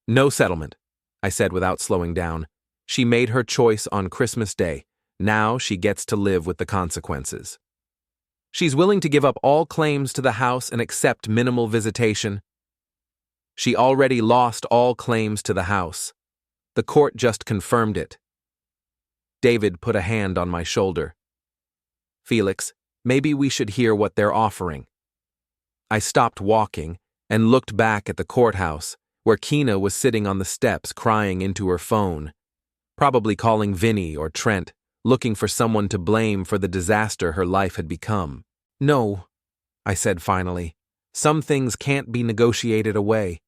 "No settlement," I said without slowing down. "She made her choice on Christmas Day. Now she gets to live with the consequences. She's willing to give up all claims to the house and accept minimal visitation." "She already lost all claims to the house. The court just confirmed it." David put a hand on my shoulder. "Felix, maybe we should hear what they're offering." I stopped walking and looked back at the courthouse, where Keena was sitting on the steps crying into her phone, probably calling Vinny or Trent, looking for someone to blame for the disaster her life had become. "No," I said finally, "some things can't be negotiated away.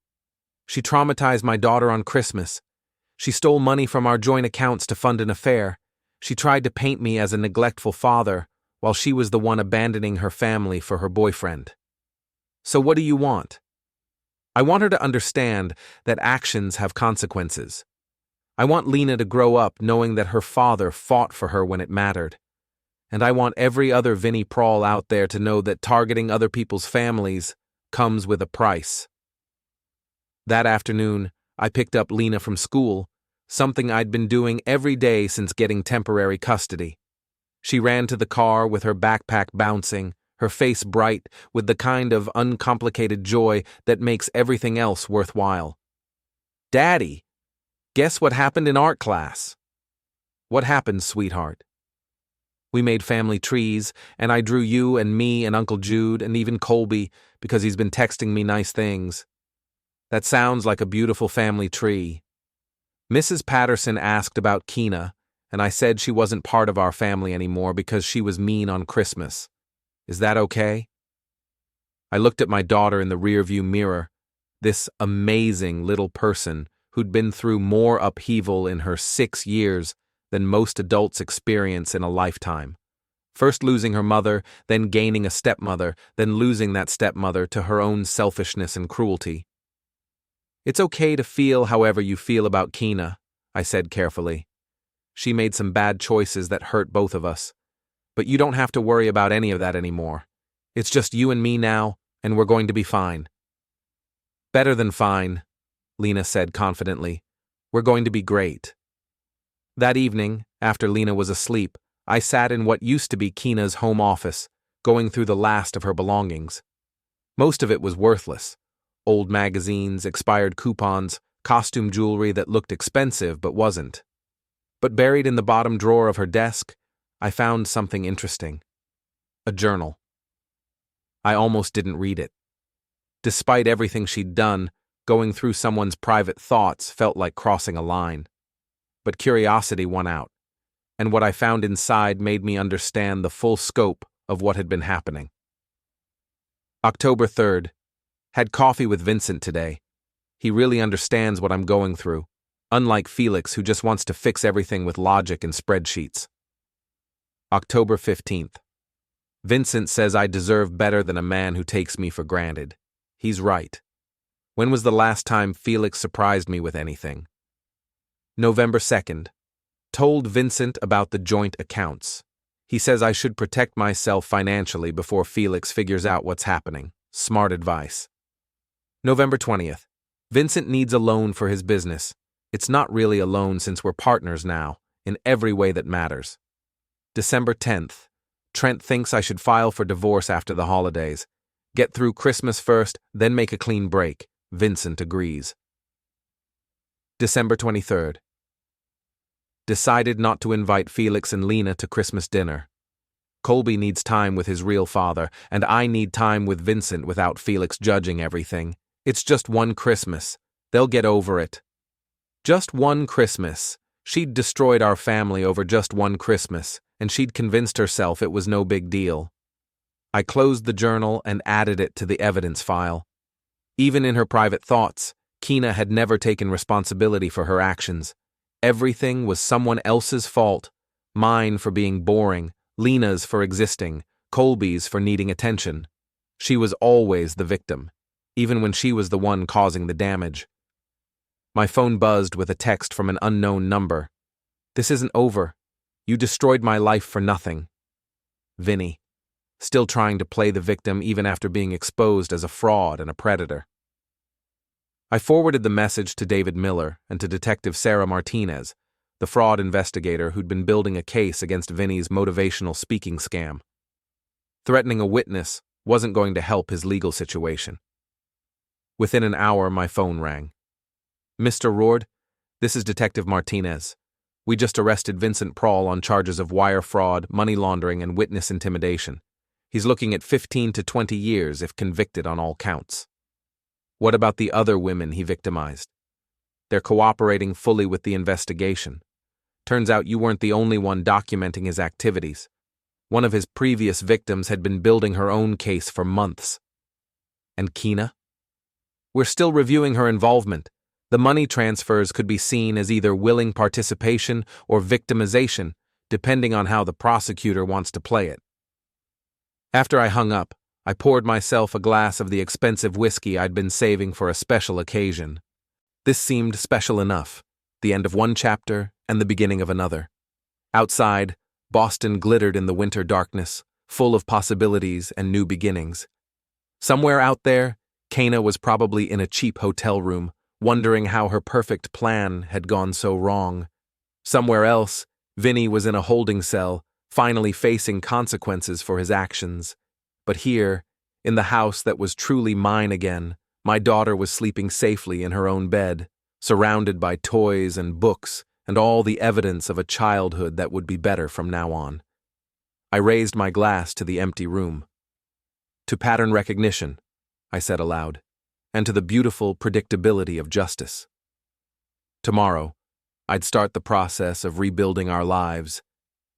She traumatized my daughter on Christmas. She stole money from our joint accounts to fund an affair. She tried to paint me as a neglectful father, while she was the one abandoning her family for her boyfriend. So what do you want?" "I want her to understand that actions have consequences. I want Lena to grow up knowing that her father fought for her when it mattered. And I want every other Vinny Prall out there to know that targeting other people's families comes with a price." That afternoon, I picked up Lena from school, something I'd been doing every day since getting temporary custody. She ran to the car with her backpack bouncing, her face bright with the kind of uncomplicated joy that makes everything else worthwhile. "Daddy, guess what happened in art class?" "What happened, sweetheart?" We made family trees, and I drew you and me and Uncle Jude and even Colby because he's been texting me nice things. That sounds like a beautiful family tree. Mrs. Patterson asked about Keena, and I said she wasn't part of our family anymore because she was mean on Christmas. Is that okay? I looked at my daughter in the rearview mirror, this amazing little person who'd been through more upheaval in her 6 years than most adults experience in a lifetime. First losing her mother, then gaining a stepmother, then losing that stepmother to her own selfishness and cruelty. It's okay to feel however you feel about Keena, I said carefully. She made some bad choices that hurt both of us. But you don't have to worry about any of that anymore. It's just you and me now, and we're going to be fine. Better than fine, Lena said confidently. We're going to be great. That evening, after Lena was asleep, I sat in what used to be Keena's home office, going through the last of her belongings. Most of it was worthless. Old magazines, expired coupons, costume jewelry that looked expensive but wasn't. But buried in the bottom drawer of her desk, I found something interesting. A journal. I almost didn't read it. Despite everything she'd done, going through someone's private thoughts felt like crossing a line. But curiosity won out, and what I found inside made me understand the full scope of what had been happening. October 3rd. Had coffee with Vincent today. He really understands what I'm going through, unlike Felix, who just wants to fix everything with logic and spreadsheets. October 15th. Vincent says I deserve better than a man who takes me for granted. He's right. When was the last time Felix surprised me with anything? November 2nd. Told Vincent about the joint accounts. He says I should protect myself financially before Felix figures out what's happening. Smart advice. November 20th. Vincent needs a loan for his business. It's not really a loan since we're partners now, in every way that matters. December 10th. Trent thinks I should file for divorce after the holidays. Get through Christmas first, then make a clean break. Vincent agrees. December 23rd. Decided not to invite Felix and Lena to Christmas dinner. Colby needs time with his real father, and I need time with Vincent without Felix judging everything. It's just one Christmas. They'll get over it. Just one Christmas. She'd destroyed our family over just one Christmas, and she'd convinced herself it was no big deal. I closed the journal and added it to the evidence file. Even in her private thoughts, Keena had never taken responsibility for her actions. Everything was someone else's fault. Mine for being boring, Lena's for existing, Colby's for needing attention. She was always the victim, even when she was the one causing the damage. My phone buzzed with a text from an unknown number. This isn't over. You destroyed my life for nothing. Vinny, still trying to play the victim even after being exposed as a fraud and a predator. I forwarded the message to David Miller and to Detective Sarah Martinez, the fraud investigator who'd been building a case against Vinny's motivational speaking scam. Threatening a witness wasn't going to help his legal situation. Within an hour, my phone rang. Mr. Rourde, this is Detective Martinez. We just arrested Vincent Prall on charges of wire fraud, money laundering, and witness intimidation. He's looking at 15 to 20 years if convicted on all counts. What about the other women he victimized? They're cooperating fully with the investigation. Turns out you weren't the only one documenting his activities. One of his previous victims had been building her own case for months. And Keena? We're still reviewing her involvement. The money transfers could be seen as either willing participation or victimization, depending on how the prosecutor wants to play it. After I hung up, I poured myself a glass of the expensive whiskey I'd been saving for a special occasion. This seemed special enough, the end of one chapter and the beginning of another. Outside, Boston glittered in the winter darkness, full of possibilities and new beginnings. Somewhere out there, Keena was probably in a cheap hotel room, wondering how her perfect plan had gone so wrong. Somewhere else, Vinny was in a holding cell, finally facing consequences for his actions. But here, in the house that was truly mine again, my daughter was sleeping safely in her own bed, surrounded by toys and books and all the evidence of a childhood that would be better from now on. I raised my glass to the empty room. To pattern recognition, I said aloud, and to the beautiful predictability of justice. Tomorrow, I'd start the process of rebuilding our lives,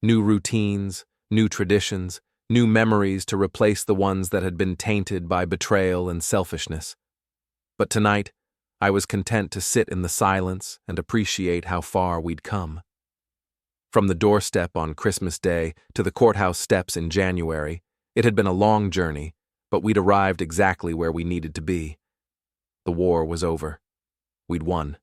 new routines, new traditions, new memories to replace the ones that had been tainted by betrayal and selfishness. But tonight, I was content to sit in the silence and appreciate how far we'd come. From the doorstep on Christmas Day to the courthouse steps in January, it had been a long journey, but we'd arrived exactly where we needed to be. The war was over. We'd won.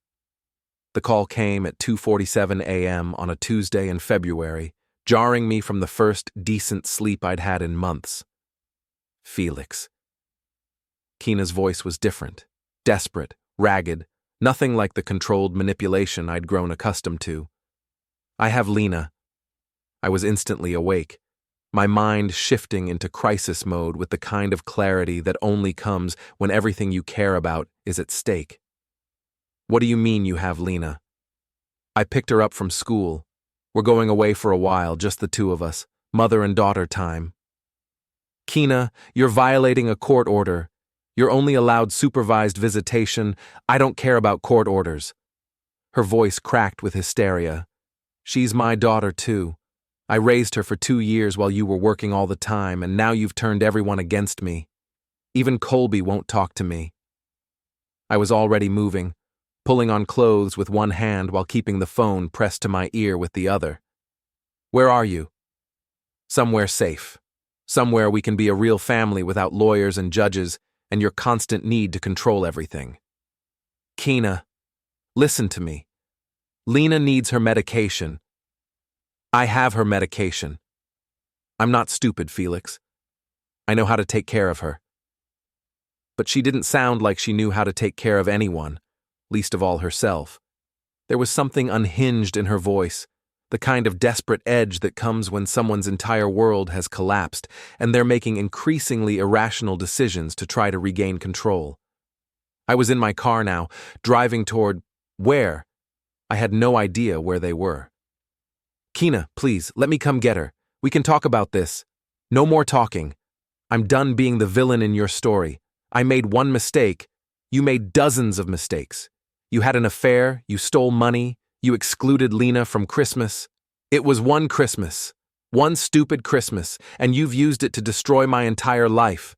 The call came at 2:47 a.m. on a Tuesday in February, jarring me from the first decent sleep I'd had in months. Felix. Keena's voice was different, desperate, ragged, nothing like the controlled manipulation I'd grown accustomed to. I have Lena. I was instantly awake, my mind shifting into crisis mode with the kind of clarity that only comes when everything you care about is at stake. What do you mean you have Lena? I picked her up from school. We're going away for a while, just the two of us, mother and daughter time. Keena, you're violating a court order. You're only allowed supervised visitation. I don't care about court orders. Her voice cracked with hysteria. She's my daughter, too. I raised her for 2 years while you were working all the time, and now you've turned everyone against me. Even Colby won't talk to me. I was already moving, pulling on clothes with one hand while keeping the phone pressed to my ear with the other. Where are you? Somewhere safe. Somewhere we can be a real family without lawyers and judges and your constant need to control everything. Keena, listen to me. Lena needs her medication. I have her medication. I'm not stupid, Felix. I know how to take care of her. But she didn't sound like she knew how to take care of anyone, least of all herself. There was something unhinged in her voice, the kind of desperate edge that comes when someone's entire world has collapsed and they're making increasingly irrational decisions to try to regain control. I was in my car now, driving toward where? I had no idea where they were. Keena, please, let me come get her. We can talk about this. No more talking. I'm done being the villain in your story. I made one mistake. You made dozens of mistakes. You had an affair, you stole money, you excluded Lena from Christmas. It was one Christmas, one stupid Christmas, and you've used it to destroy my entire life.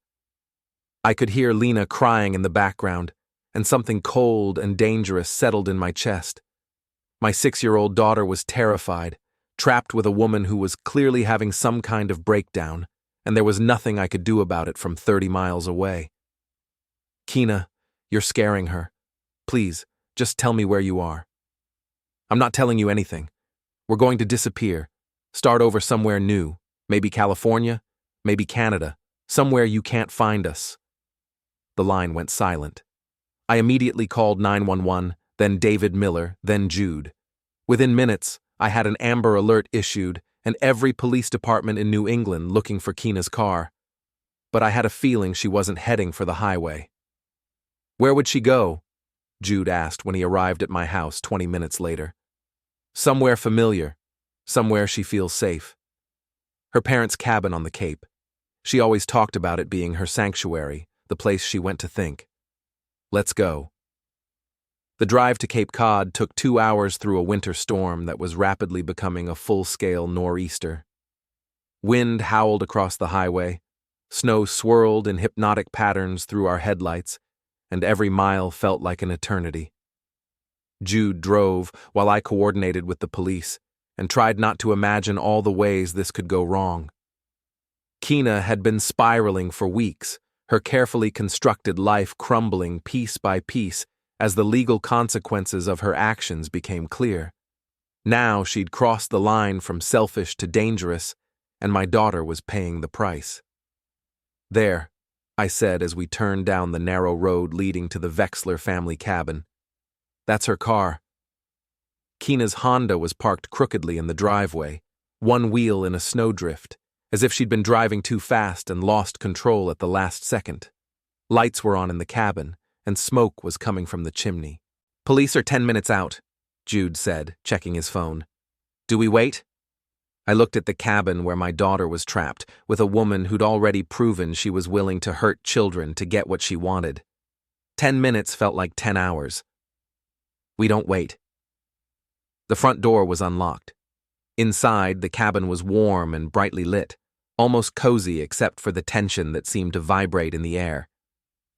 I could hear Lena crying in the background, and something cold and dangerous settled in my chest. My 6-year-old daughter was terrified, trapped with a woman who was clearly having some kind of breakdown, and there was nothing I could do about it from 30 miles away. Keena, you're scaring her. Please, just tell me where you are. I'm not telling you anything. We're going to disappear, start over somewhere new, maybe California, maybe Canada, somewhere you can't find us. The line went silent. I immediately called 911, then David Miller, then Jude. Within minutes, I had an Amber Alert issued and every police department in New England looking for Keena's car. But I had a feeling she wasn't heading for the highway. Where would she go? Jude asked when he arrived at my house 20 minutes later. Somewhere familiar, somewhere she feels safe. Her parents' cabin on the Cape. She always talked about it being her sanctuary, the place she went to think. Let's go. The drive to Cape Cod took 2 hours through a winter storm that was rapidly becoming a full-scale nor'easter. Wind howled across the highway, snow swirled in hypnotic patterns through our headlights, and every mile felt like an eternity. Jude drove while I coordinated with the police and tried not to imagine all the ways this could go wrong. Keena had been spiraling for weeks, her carefully constructed life crumbling piece by piece as the legal consequences of her actions became clear. Now she'd crossed the line from selfish to dangerous, and my daughter was paying the price. There, I said as we turned down the narrow road leading to the Vexler family cabin. That's her car. Keena's Honda was parked crookedly in the driveway, one wheel in a snowdrift, as if she'd been driving too fast and lost control at the last second. Lights were on in the cabin, and smoke was coming from the chimney. Police are 10 minutes out, Jude said, checking his phone. Do we wait? I looked at the cabin where my daughter was trapped, with a woman who'd already proven she was willing to hurt children to get what she wanted. 10 minutes felt like 10 hours. We don't wait. The front door was unlocked. Inside, the cabin was warm and brightly lit, almost cozy except for the tension that seemed to vibrate in the air.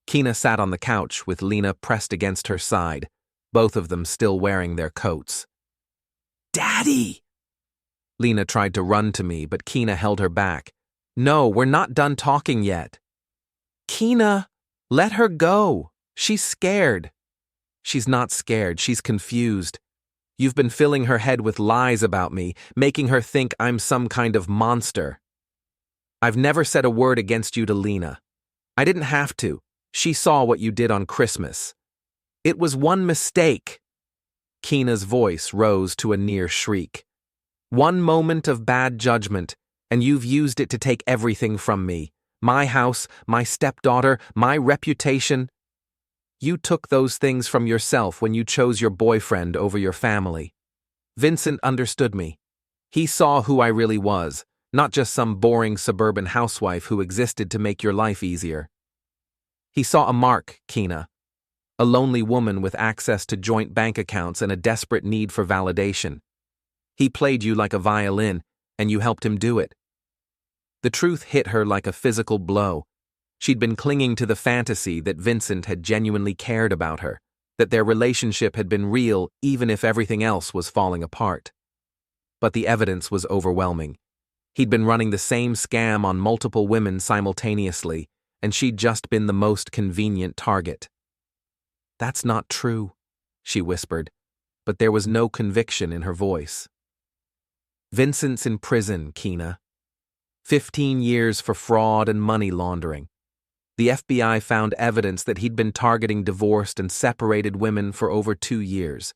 Kina sat on the couch with Lena pressed against her side, both of them still wearing their coats. "Daddy!" Lena tried to run to me, but Kina held her back. "No, we're not done talking yet." "Kina, let her go. She's scared." "She's not scared, she's confused. You've been filling her head with lies about me, making her think I'm some kind of monster. I've never said a word against you to Lena. I didn't have to. She saw what you did on Christmas. It was one mistake." Kina's voice rose to a near shriek. "One moment of bad judgment, and you've used it to take everything from me. My house, my stepdaughter, my reputation. You took those things from yourself when you chose your boyfriend over your family. Vincent understood me. He saw who I really was, not just some boring suburban housewife who existed to make your life easier. He saw a mark, Kina. A lonely woman with access to joint bank accounts and a desperate need for validation. He played you like a violin, and you helped him do it." The truth hit her like a physical blow. She'd been clinging to the fantasy that Vincent had genuinely cared about her, that their relationship had been real even if everything else was falling apart. But the evidence was overwhelming. He'd been running the same scam on multiple women simultaneously, and she'd just been the most convenient target. "That's not true," she whispered, but there was no conviction in her voice. "Vincent's in prison, Kina. 15 years for fraud and money laundering. The FBI found evidence that he'd been targeting divorced and separated women for over 2 years.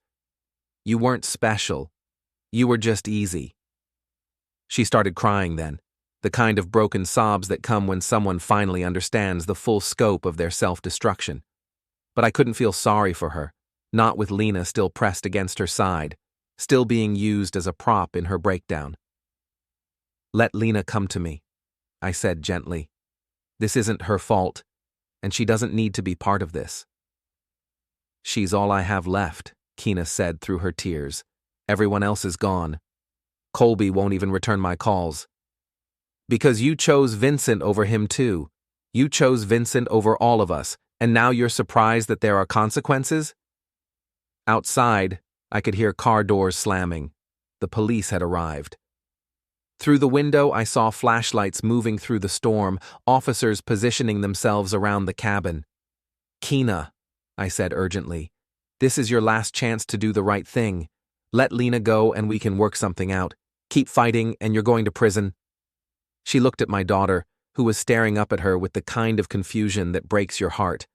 You weren't special. You were just easy." She started crying then, the kind of broken sobs that come when someone finally understands the full scope of their self-destruction. But I couldn't feel sorry for her, not with Lena still pressed against her side, still being used as a prop in her breakdown. "Let Lena come to me," I said gently. "This isn't her fault, and she doesn't need to be part of this." "She's all I have left," Kina said through her tears. "Everyone else is gone. Colby won't even return my calls. Because you chose Vincent over him too. You chose Vincent over all of us, and now you're surprised that there are consequences?" Outside, I could hear car doors slamming. The police had arrived. Through the window, I saw flashlights moving through the storm, officers positioning themselves around the cabin. "Kina," I said urgently, "this is your last chance to do the right thing. Let Lena go and we can work something out. Keep fighting and you're going to prison." She looked at my daughter, who was staring up at her with the kind of confusion that breaks your heart.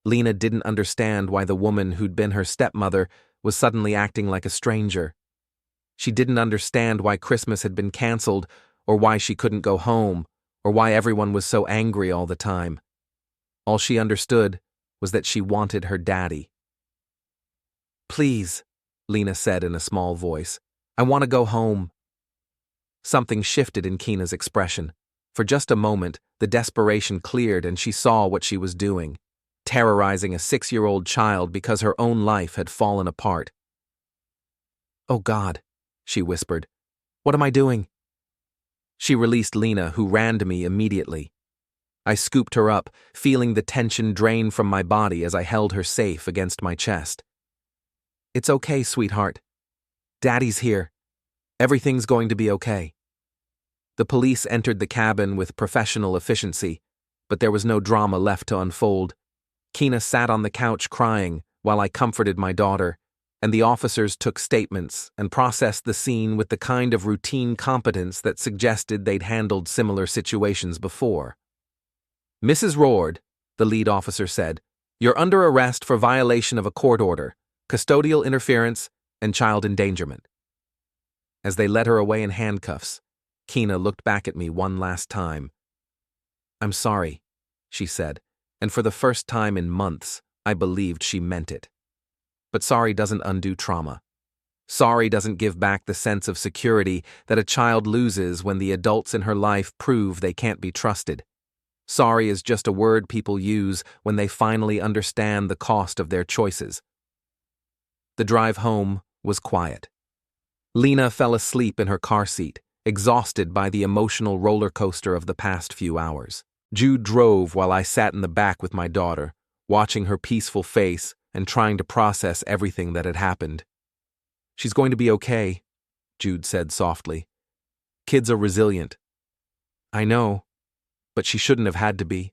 Lena didn't understand why the woman who'd been her stepmother was suddenly acting like a stranger. She didn't understand why Christmas had been canceled, or why she couldn't go home, or why everyone was so angry all the time. All she understood was that she wanted her daddy. "Please," Lena said in a small voice, "I want to go home." Something shifted in Kina's expression. For just a moment, the desperation cleared and she saw what she was doing, terrorizing a 6-year-old child because her own life had fallen apart. "Oh God," she whispered. "What am I doing?" She released Lena, who ran to me immediately. I scooped her up, feeling the tension drain from my body as I held her safe against my chest. "It's okay, sweetheart. Daddy's here. Everything's going to be okay." The police entered the cabin with professional efficiency, but there was no drama left to unfold. Kina sat on the couch crying while I comforted my daughter, and the officers took statements and processed the scene with the kind of routine competence that suggested they'd handled similar situations before. "Mrs. Rourde," the lead officer said, "you're under arrest for violation of a court order, custodial interference, and child endangerment." As they led her away in handcuffs, Kina looked back at me one last time. "I'm sorry," she said, and for the first time in months, I believed she meant it. But sorry doesn't undo trauma. Sorry doesn't give back the sense of security that a child loses when the adults in her life prove they can't be trusted. Sorry is just a word people use when they finally understand the cost of their choices. The drive home was quiet. Lena fell asleep in her car seat, exhausted by the emotional roller coaster of the past few hours. Jude drove while I sat in the back with my daughter, watching her peaceful face and trying to process everything that had happened. "She's going to be okay," Jude said softly. "Kids are resilient." "I know, but she shouldn't have had to be."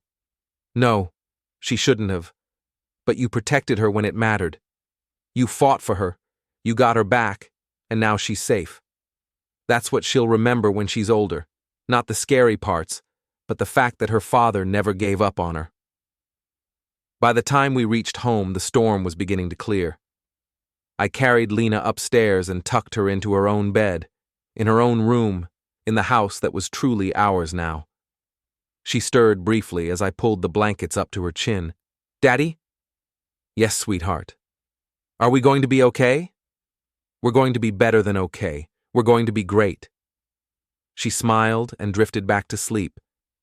"No, she shouldn't have. But you protected her when it mattered. You fought for her, you got her back, and now she's safe. That's what she'll remember when she's older, not the scary parts, but the fact that her father never gave up on her." By the time we reached home, the storm was beginning to clear. I carried Lena upstairs and tucked her into her own bed, in her own room, in the house that was truly ours now. She stirred briefly as I pulled the blankets up to her chin. "Daddy?" "Yes, sweetheart." "Are we going to be okay?" "We're going to be better than okay. We're going to be great." She smiled and drifted back to sleep,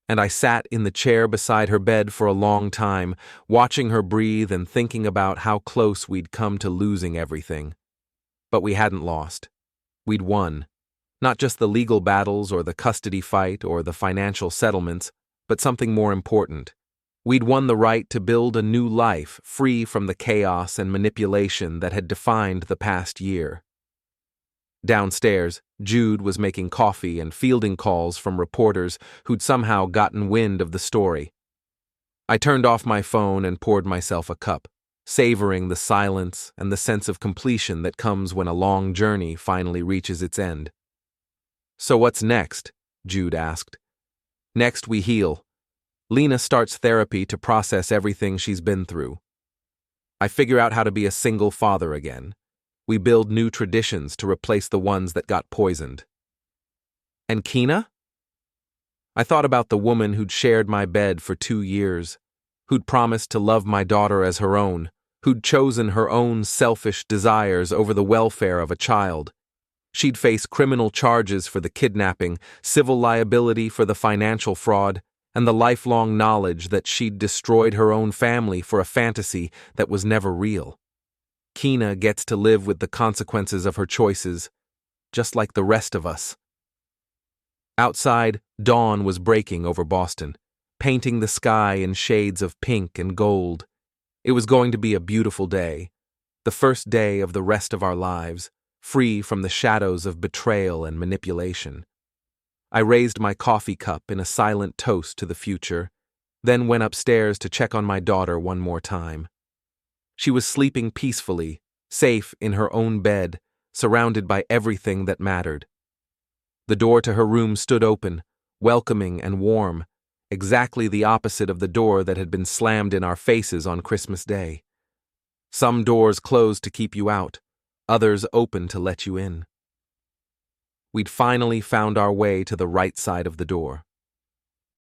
and I sat in the chair beside her bed for a long time, watching her breathe and thinking about how close we'd come to losing everything. But we hadn't lost. We'd won. Not just the legal battles or the custody fight or the financial settlements, but something more important. We'd won the right to build a new life free from the chaos and manipulation that had defined the past year. Downstairs, Jude was making coffee and fielding calls from reporters who'd somehow gotten wind of the story. I turned off my phone and poured myself a cup, savoring the silence and the sense of completion that comes when a long journey finally reaches its end. "So what's next?" Jude asked. "Next we heal. Lena starts therapy to process everything she's been through. I figure out how to be a single father again. We build new traditions to replace the ones that got poisoned." "And Kina?" I thought about the woman who'd shared my bed for 2 years, who'd promised to love my daughter as her own, who'd chosen her own selfish desires over the welfare of a child. She'd face criminal charges for the kidnapping, civil liability for the financial fraud, and the lifelong knowledge that she'd destroyed her own family for a fantasy that was never real. Kina gets to live with the consequences of her choices, just like the rest of us. Outside, dawn was breaking over Boston, painting the sky in shades of pink and gold. It was going to be a beautiful day, the first day of the rest of our lives, free from the shadows of betrayal and manipulation. I raised my coffee cup in a silent toast to the future, then went upstairs to check on my daughter one more time. She was sleeping peacefully, safe in her own bed, surrounded by everything that mattered. The door to her room stood open, welcoming and warm, exactly the opposite of the door that had been slammed in our faces on Christmas Day. Some doors closed to keep you out, others open to let you in. We'd finally found our way to the right side of the door.